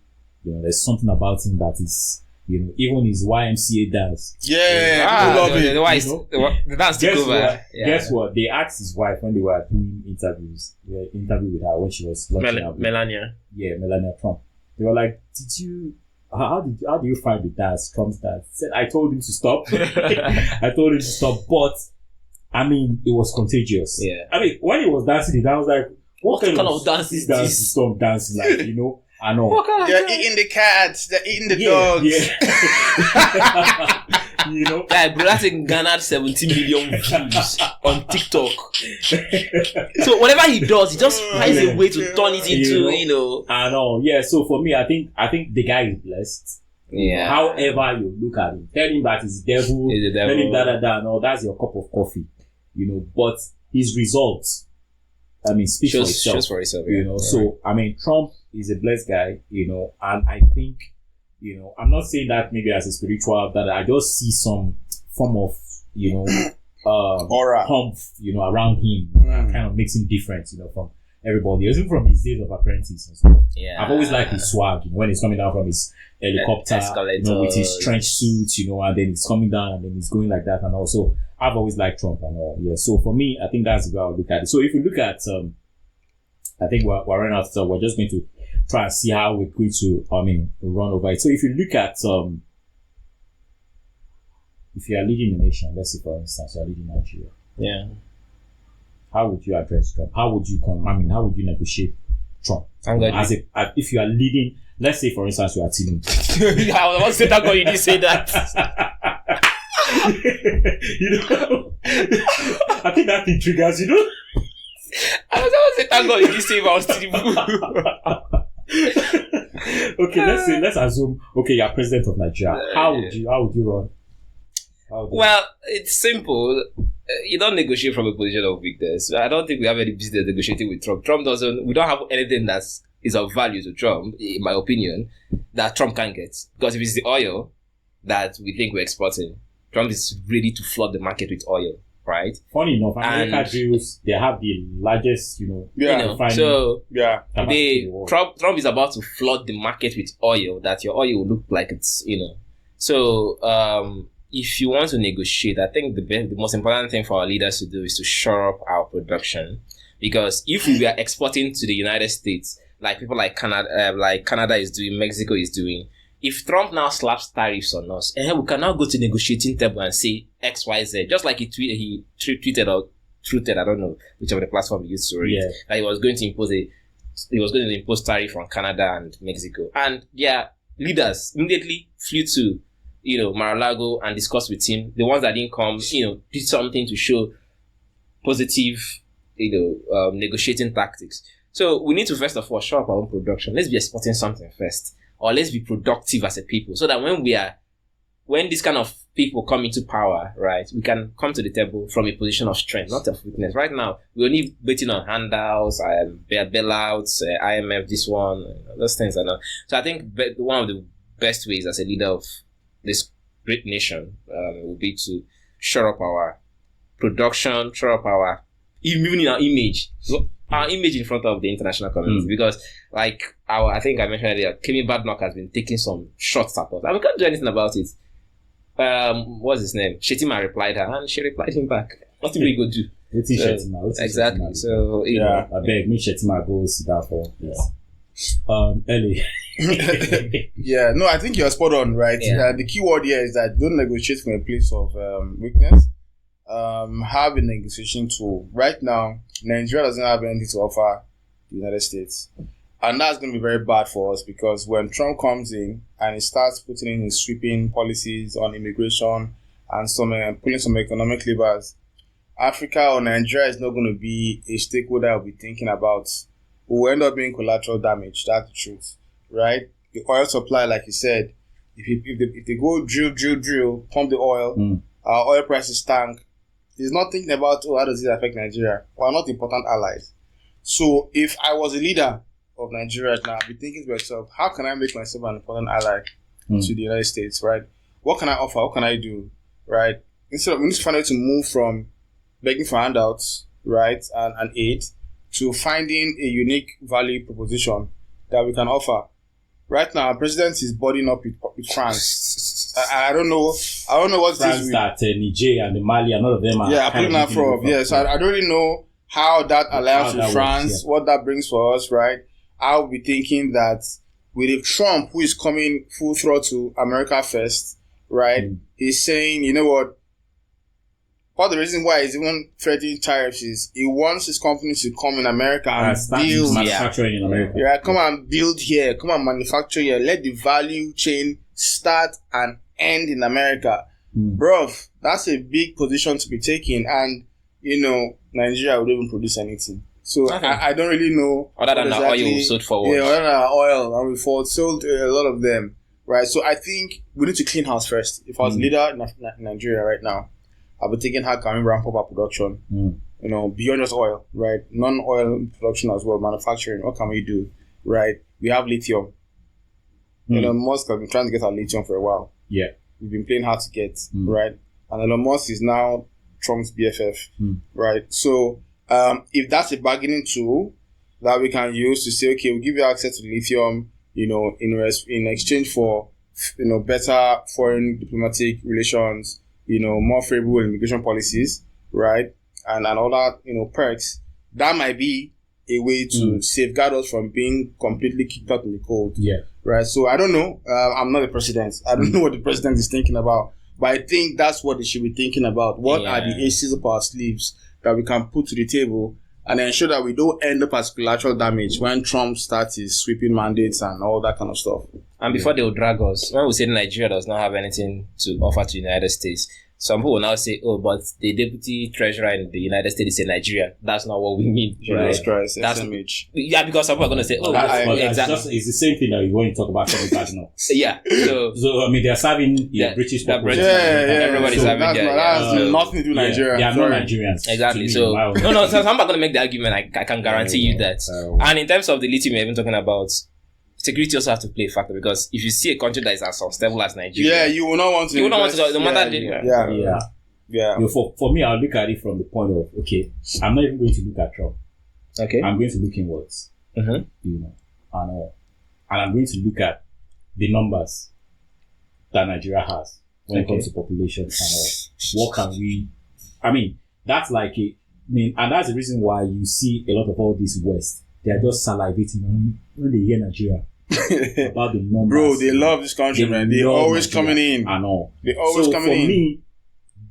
There's something about him that is, even his YMCA dance. Yeah, I love it. The dance took over. Guess what? They asked his wife when they were doing interviews. They interviewed with her when she was launching Melania. Yeah, Melania Trump. They were like, how do you find the dance, Trump's dance? He said, I told him to stop. But it was contagious. Yeah. When he was dancing, I was like, what kind of dance is this? this? Stop dancing, like, I know. They're eating the cats, they're eating the dogs. Yeah. Like, bro, that's in Ghana 17 million views on TikTok. So whatever he does, he just finds a way to turn it into, I know. Yeah. So for me, I think the guy is blessed. Yeah. However you look at him, tell him that he's the devil. Tell him that. No, that's your cup of coffee. But his results, speak for itself. Shows for itself. So Trump is a blessed guy. And I think, I'm not saying that maybe as a spiritual, that I just see some form of, aura, hump, around him, that kind of makes him different, from everybody, even from his days of apprentice and stuff. Yeah. I've always liked his swag, when he's coming down from his helicopter, with his trench suit, and then he's coming down and then he's going like that and all. So I've always liked Trump and all. Yeah. So for me, I think that's the way I would look at it. So if we look at, I think we're running out of time. We're just going to try and see how we're going to, run over it. So if you look at, if you are leading a nation, let's say for instance, you are leading Nigeria. Yeah. How would you address Trump? How would you how would you negotiate Trump? If you are leading, let's say for instance, you are Tinubu. I was say that God, you didn't say that. I think that thing triggers, I was say thank God you didn't say if I was Tinubu. Okay, let's assume, you're president of Nigeria. How would you run? Well, it's simple. You don't negotiate from a position of weakness. I don't think we have any business negotiating with Trump. We don't have anything that is of value to Trump, in my opinion, that Trump can't get. Because if it's the oil that we think we're exporting, Trump is ready to flood the market with oil. right? Funny enough, And- America drills, they have the largest, refining So capacity in the world. Trump is about to flood the market with oil that your oil will look like it's, So if you want to negotiate, I think the most important thing for our leaders to do is to shore up our production, because if we were exporting to the United States, like people like Canada is doing, Mexico is doing, if Trump now slaps tariffs on us, we can now go to negotiating table and say X, Y, Z, just like he tweeted or truthed, I don't know whichever the platform he used to read, that he was going to impose tariff on Canada and Mexico, and their leaders immediately flew to Mar-a-Lago and discussed with him. The ones that didn't come, did something to show positive, negotiating tactics. So we need to first of all shore up our own production. Let's be exporting something first, or let's be productive as a people, so that when this kind of people come into power, right, we can come to the table from a position of strength, not of weakness. Right now, we're only waiting on handouts, bailouts, IMF, this one, those things are not. So I think one of the best ways as a leader of this great nation will be to shore up our production, shore up even in our image. Our image in front of the international community, because I think I mentioned earlier, Kemi Badnoch has been taking some shots at us, and we can't do anything about it. What's his name? Shetima replied her, and she replied him back. What did we go do? Exactly. Shetima. So I beg me, Shetima goes sit down for Ellie. No, I think you're spot on, right? Yeah. The key word here is that don't negotiate from a place of weakness. Have a negotiation tool. Right now, Nigeria doesn't have anything to offer the United States, and that's going to be very bad for us, because when Trump comes in and he starts putting in his sweeping policies on immigration and pulling some economic levers, Africa or Nigeria is not going to be a stakeholder I'll be thinking about. We will end up being collateral damage. That's the truth, right? The oil supply, like you said, if they go drill, pump the oil, our oil prices tank. He's not thinking about, how does it affect Nigeria? We are not important allies. So if I was a leader of Nigeria right now, I'd be thinking to myself, how can I make myself an important ally to the United States, right? What can I offer? What can I do, right? Instead of, we need to find out to move from begging for handouts, right, and aid, to finding a unique value proposition that we can offer. Right now, our president is bodying up with France. I don't know what France, this that Niger and the Mali, and all of them are pulling out from. So I don't really know how that alliance with France, what that brings for us, right? I'll be thinking that with a Trump who is coming full throttle America first, right? He's saying, you know what? Part of the reason why he's even threatening tariffs is he wants his companies to come in America and build manufacturing in America. Yeah, come and build here, come and manufacture here. Let the value chain start and end in America. Bruv, that's a big position to be taking, and Nigeria would even produce anything. So I don't really know. Other than our oil sold forward. Yeah, other than our oil, and we sold a lot of them, right? So I think we need to clean house first. If I was leader in Nigeria right now, I'll be thinking, how can we ramp up our production? Beyond just oil, right? Non-oil production as well, manufacturing. What can we do, right? We have lithium. Elon Musk has been trying to get our lithium for a while. Yeah. We've been playing hard to get, right? And Elon Musk is now Trump's BFF, right? So, if that's a bargaining tool that we can use to say, okay, we'll give you access to lithium, in exchange for, better foreign diplomatic relations, more favorable immigration policies, right? And other, perks, that might be a way to safeguard us from being completely kicked out in the cold. Yeah. Right. So I don't know. I'm not the president. I don't know what the president is thinking about. But I think that's what they should be thinking about. What are the aces up our sleeves that we can put to the table and ensure that we don't end up as collateral damage when Trump starts his sweeping mandates and all that kind of stuff. And before they will drag us, when we say Nigeria does not have anything to offer to the United States, some people will now say, but the deputy treasurer in the United States is a Nigerian. That's not what we mean. Jesus right? Christ, that's SMH. Yeah, because some people are going to say, exactly. It's the same thing that you want to talk about from the Yeah. So they're serving British population. Everybody's so having that's nothing to do with Nigeria. They are not Nigerians. Exactly. So so I'm not going to make the argument. I can guarantee you that. And in terms of the lithium you're even talking about, security also has to play a factor, because if you see a country that is as unstable as Nigeria, you will not want to. You will not want to, no matter. Yeah. You know, for me, I'll look at it from the point of, okay, I'm not even going to look at Trump. Okay. I'm going to look inwards. Mm-hmm. You know, and I'm going to look at the numbers that Nigeria has when it comes to population and all. What can we? I mean, that's like and that's the reason why you see a lot of all this West. They are just salivating when they hear Nigeria about the numbers. Bro, they love this country, man. They're always coming in. I know. They're always coming in. For me,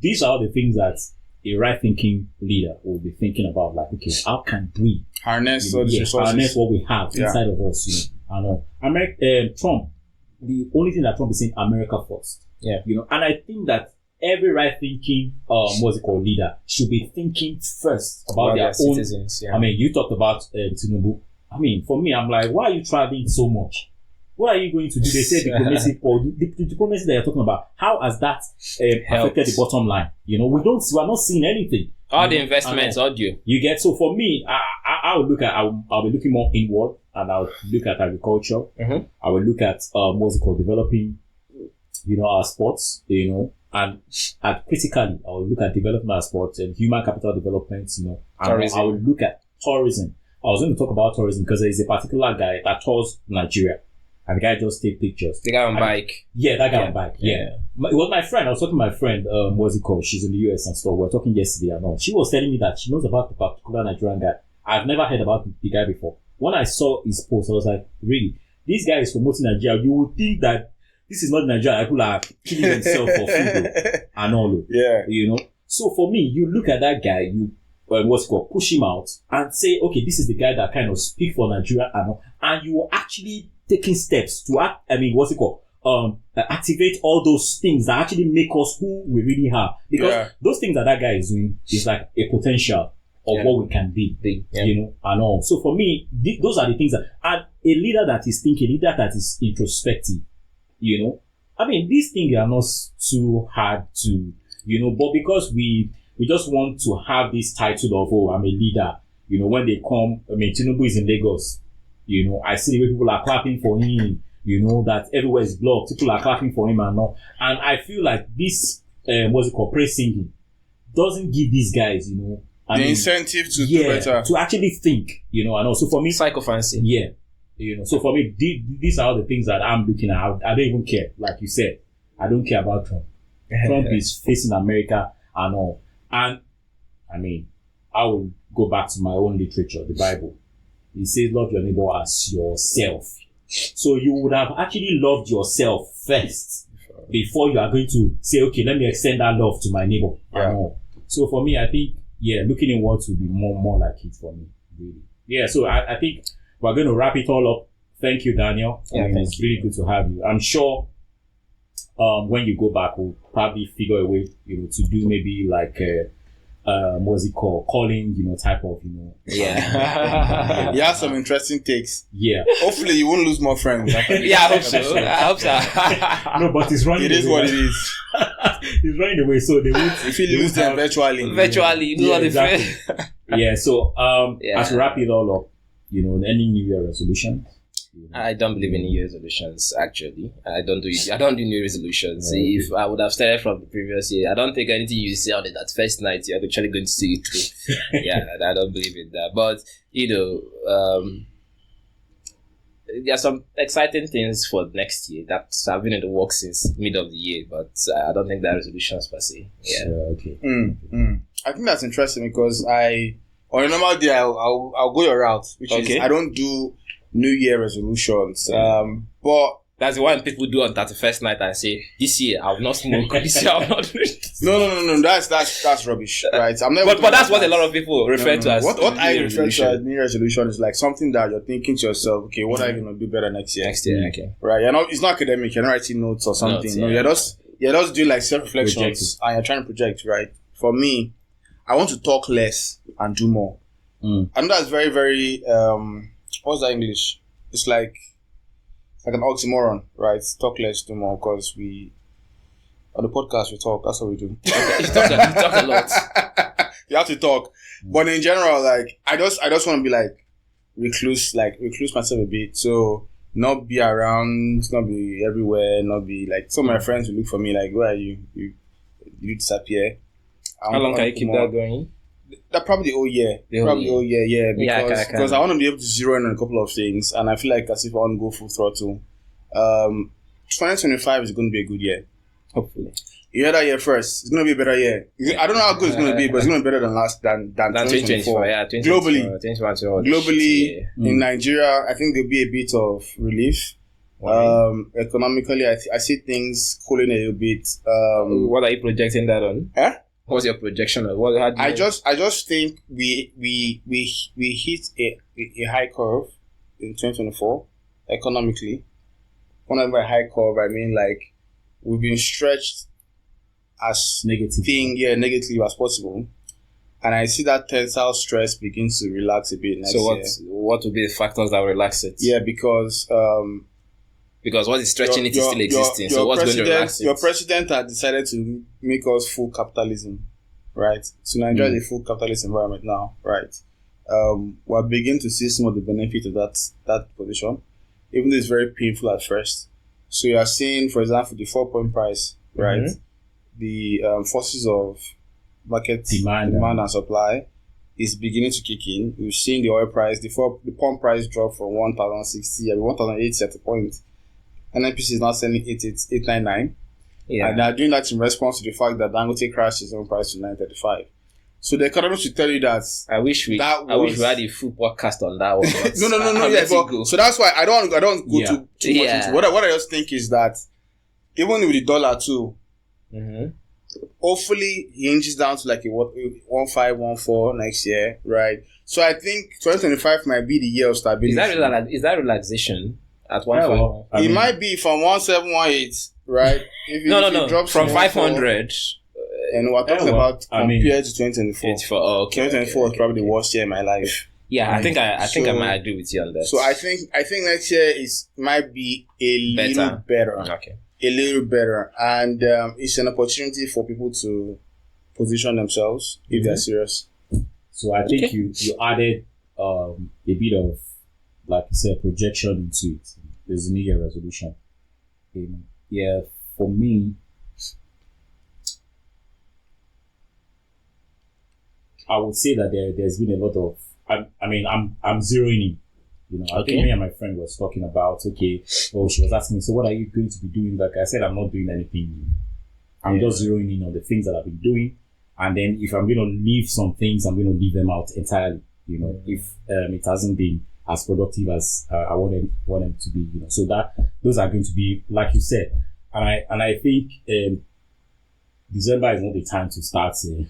these are the things that a right-thinking leader will be thinking about. Like, okay, how can we harness all these resources? Harness what we have inside of us. You know, I know. Trump. The only thing that Trump is saying, America first. Yeah. You know, and I think that every right-thinking, leader should be thinking first about their own citizens. Yeah. I mean, you talked about Tinubu. I mean, for me, I'm like, why are you traveling so much? What are you going to do? They say diplomacy, or the diplomacy that you're talking about. How has that affected the bottom line? You know, we're not seeing anything. All the investments, all due. You get, so for me, I would look at, I'll be looking more inward, and I'll look at agriculture. Mm-hmm. I will look at developing, you know, our sports, you know, and critically, I will look at developing our sports and human capital development, you know, and tourism. I will look at tourism. I was going to talk about tourism because there is a particular guy that tours Nigeria, and the guy just take pictures. The guy on bike. Yeah, that guy on bike. Yeah. It was my friend. I was talking to my friend, she's in the US and stuff. We were talking yesterday and all. She was telling me that she knows about the particular Nigerian guy. I've never heard about the guy before. When I saw his post, I was like, really? This guy is promoting Nigeria. You would think that this is not Nigeria. People are killing themselves for food and all. Yeah. You know? So for me, you look at that guy, you push him out and say, okay, this is the guy that kind of speak for Nigeria and you are actually taking steps to activate all those things that actually make us who we really are. Because those things that guy is doing is like a potential of what we can be, you know, and all. So for me, those are the things that, and a leader that is thinking, a leader that is introspective, you know, I mean, these things are not too hard to, you know, but because we just want to have this title of, oh, I'm a leader, you know, when they come, I mean, Tinubu is in Lagos, you know, I see the way people are clapping for him, you know, that everywhere is blocked, people are clapping for him and all. And I feel like this, praise singing doesn't give these guys, you know, the incentive to do better. To actually think, you know, and also for me, psychophancy. Yeah. You know, so for me, these are all the things that I'm looking at. I don't even care. Like you said, I don't care about Trump. Trump is facing America and all. And, I mean, I will go back to my own literature, the Bible. It says, love your neighbor as yourself. So you would have actually loved yourself first before you are going to say, okay, let me extend that love to my neighbor. Yeah. And all. So for me, I think, looking inwards would be more like it for me, really. Yeah, so I think we're going to wrap it all up. Thank you, Daniel. Yeah, it's really good to have you. I'm sure when you go back, we'll probably figure a way, you know, to do maybe like calling, you know, type of, you know. Yeah. You have some interesting takes. Yeah. Hopefully you won't lose more friends. Yeah, I hope so. No, but it's running. It is what it is. It's running away, so they won't. If you lose them virtually, you know what exactly. Yeah. So as we wrap it all up, you know, any New Year resolution? I don't believe in New Year resolutions. Actually, I don't do New Year resolutions. If I would have started from the previous year, I don't think anything you say on that first night you're actually going to see it through. Yeah, I don't believe in that. But you know, there are some exciting things for next year that have been in the works since mid of the year. But I don't think they're resolutions per se. Yeah. Okay. I think that's interesting because on a normal day I'll go your route, which is I don't do New Year resolutions. But that's the one people do on 31st night and say, this year I will not smoke, this year I will not drink. No. That's rubbish, right? I'm not. But that's what a lot of people refer to as. What I refer to as New Year resolution is like something that you're thinking to yourself, okay, what are you gonna do better next year? Okay. Right? It's not academic. You're not writing notes or something. No, you're just doing like self-reflections and you're trying to project, right? For me, I want to talk less and do more. And that's very, very what's that English? It's like an oxymoron, right? Talk less, do more, because on the podcast we talk. That's what we do. You talk a lot. You have to talk, but in general, like I just want to be like recluse myself a bit. So not be around, not be everywhere, not be like some of my friends will look for me like, where are you? You disappear. How long can you keep that going? That probably the whole year. Because I want to be able to zero in on a couple of things, and I feel like as if I want to go full throttle. 2025 is going to be a good year. Hopefully. You heard that year first. It's going to be a better year. I don't know how good it's going to be, but it's going to be better than 2024. Yeah, Globally, in Nigeria, I think there'll be a bit of relief. Economically, I see things cooling a little bit. What are you projecting that on? What's your projection on? I just think we hit a high curve in 2024 economically. When I mean high curve, I mean like we've been stretched as negative as possible, and I see that tensile stress begin to relax a bit next year. So what would be the factors that will relax it? Yeah, because what is stretching it is still existing. So what's going to relax it? Your president has decided to make us full capitalism, right? So Nigeria is a full capitalist environment now, right? We're beginning to see some of the benefits of that position, even though it's very painful at first. So you are seeing, for example, the 4-point price, right? The forces of market demand and supply is beginning to kick in. We've seen the oil price, the pump price drop from 1,060 and 1,080 at a point. NNPC is now selling 899. Yeah. And they're doing that in response to the fact that Dangote crashed his own price to 935. So the economists should tell you that. I wish we had a full podcast on that one. No. Yeah, so that's why I don't go too much into what I just think is that even with the dollar too, hopefully he hinges down to like a 1.514 next year, right? So I think 2025 might be the year of stability. Is that relaxation at 1.5? It might be from 1.718, right? No. Drops from 500. And we're talking about compared to 2024. 2024 is probably the worst year in my life. Yeah, right. I think I might agree with you on that. So I think next year might be a little better. Okay. A little better, and it's an opportunity for people to position themselves if they're serious. So I think you added a bit of, like you said, projection into it. There's a New Year resolution. Yeah, for me, I would say that there's been a lot of. I'm zeroing in. I think me and my friend was talking about, she was asking me, so what are you going to be doing? Like I said, I'm not doing anything new. I'm just zeroing in on the things that I've been doing. And then if I'm going to leave some things, I'm going to leave them out entirely, if it hasn't been as productive as I want them to be, So those are going to be, like you said. And I think December is not the time to start saying.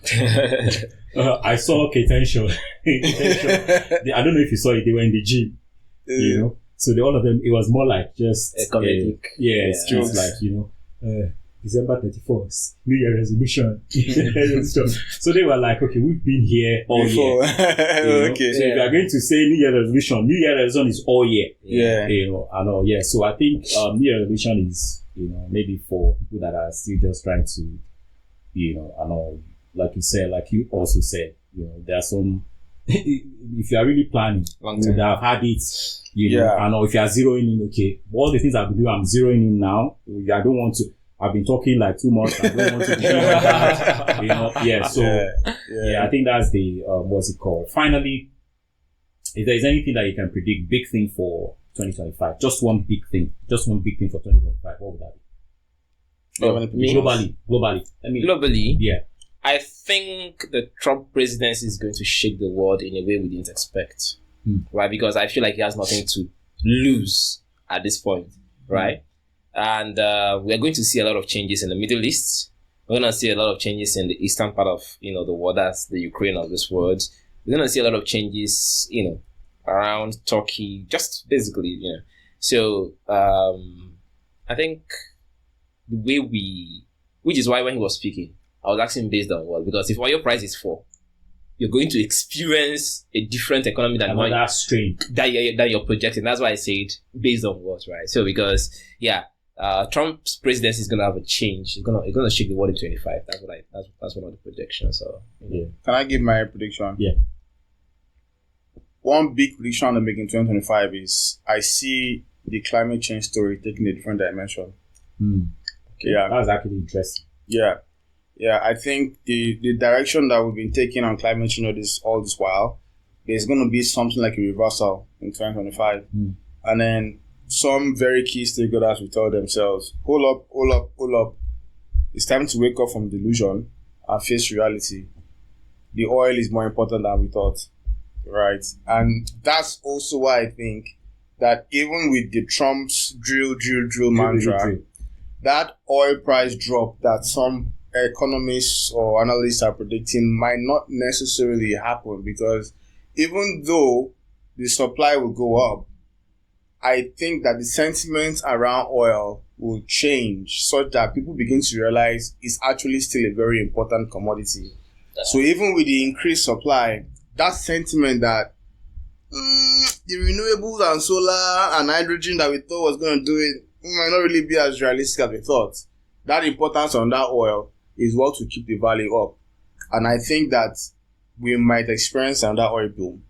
I saw K-Tension. I don't know if you saw it, they were in the gym. So all of them, it was more like just comedic. It's just like December 31st, New Year resolution. So they were like, okay, we've been here all year. So if you are going to say New Year resolution is all year. So I think New Year resolution is maybe for people that are still just trying to like you said, like you also said, there are some. If you are really planning, you would have had it, I know if you are zeroing in, all the things I've been doing, I'm zeroing in now. I don't want to, I've been talking like too much, I don't want to be doing that, I think that's the, what's it called? Finally, if there's anything that you can predict, big thing for 2025, just one big thing for 2025, what would that be? Globally? Yeah. I think the Trump presidency is going to shake the world in a way we didn't expect, right? Because I feel like he has nothing to lose at this point, right? And we're going to see a lot of changes in the Middle East. We're going to see a lot of changes in the eastern part of, the world, that's the Ukraine of this world. We're going to see a lot of changes, around Turkey, just basically, So I think the way which is why when he was speaking, I was asking based on what? Because if oil price is 4, you're going to experience a different economy than that you're projecting. That's why I said based on what, right? So because Trump's presidency is gonna have a change. It's gonna shake the world in 25. That's one of the predictions. So Can I give my prediction? Yeah. One big prediction I'm making in 2025 is I see the climate change story taking a different dimension. Yeah, that's actually interesting. Yeah. Yeah, I think the direction that we've been taking on climate change all this while, there's going to be something like a reversal in 2025. And then some very key stakeholders will tell themselves, hold up. It's time to wake up from delusion and face reality. The oil is more important than we thought, right? And that's also why I think that even with the Trump's drill mantra, that oil price drop that some economists or analysts are predicting might not necessarily happen, because even though the supply will go up, I think that the sentiment around oil will change such that people begin to realize it's actually still a very important commodity. So even with the increased supply, that sentiment that the renewables and solar and hydrogen that we thought was going to do it might not really be as realistic as we thought. That importance on that oil is what will keep the value up. And I think that we might experience another oil boom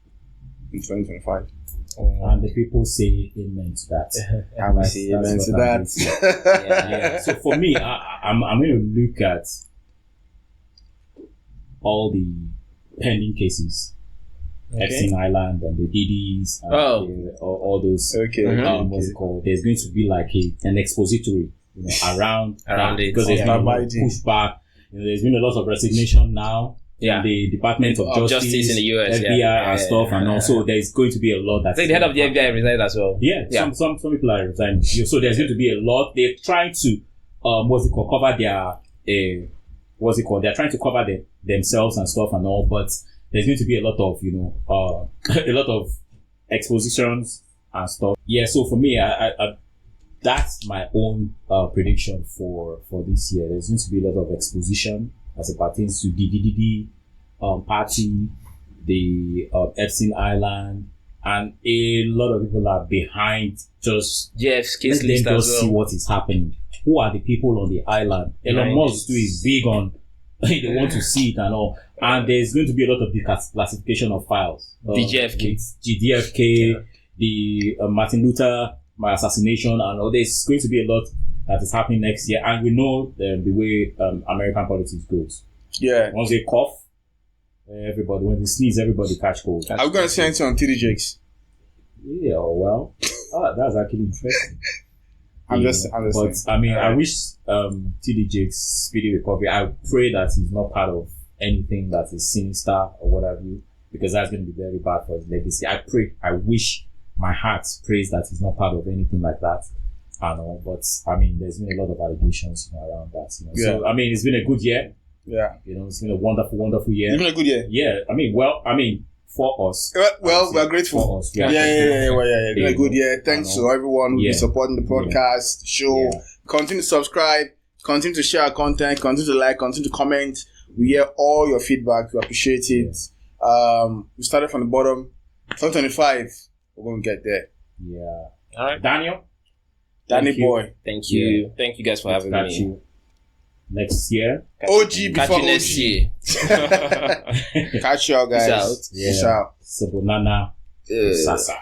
in 2025. And the people say amen to that. I will say amen to that. Yeah. So for me, I'm going to look at all the pending cases. Epstein Island and the DDs and all those. What's it called? There's going to be like an expository, around it, because there's been pushback. There's been a lot of resignation now. In the Department of Justice in the US, FBI and stuff, and also there's going to be a lot. I think the head of the FBI resigned as well. Some people are resigning. So there's going to be a lot. They're trying to cover their They're trying to cover themselves and stuff and all, but there's going to be a lot of a lot of expositions and stuff. Yeah. So for me, I that's my own prediction for this year. There's going to be a lot of exposition as it pertains to the DDD party, the Epstein Island, and a lot of people are behind just Jeff's let case them list just as see well. what is happening. Who are the people on the island? Elon Musk too is big on they want to see it and all. And there's going to be a lot of declassification of files. The JFK. GDFK, the Martin Luther assassination, and all. There's going to be a lot that is happening next year. And we know the way American politics goes. Yeah. Once they cough, everybody, when they sneeze, everybody catch cold. Are we going to see anything on TD Jakes? Yeah, well, that's actually interesting. I'm just but I mean, I wish TD Jakes speedy recovery. I pray that he's not part of anything that is sinister or what have you, because that's going to be very bad for his legacy. I wish, my heart prays that he's not part of anything like that. I know, but I mean, there's been a lot of allegations around that. Yeah. So I mean, it's been a good year. Yeah. It's been a wonderful year. It's been a good year. Yeah. I mean, for us. Well, we're grateful. For us. Yeah. It's been a good year. Thanks to everyone who's been supporting the podcast, the show. Yeah. Continue to subscribe. Continue to share our content. Continue to like. Continue to comment. We hear all your feedback. We appreciate it. We started from the bottom. 2025, we're going to get there. Yeah. All right. Daniel? Danny boy. Thank you. Yeah. Thank you guys for having me. You next year. OG Catch before you next OG. year. Catch y'all guys. Peace out. Yeah. Peace out. Sabonana. Sasa.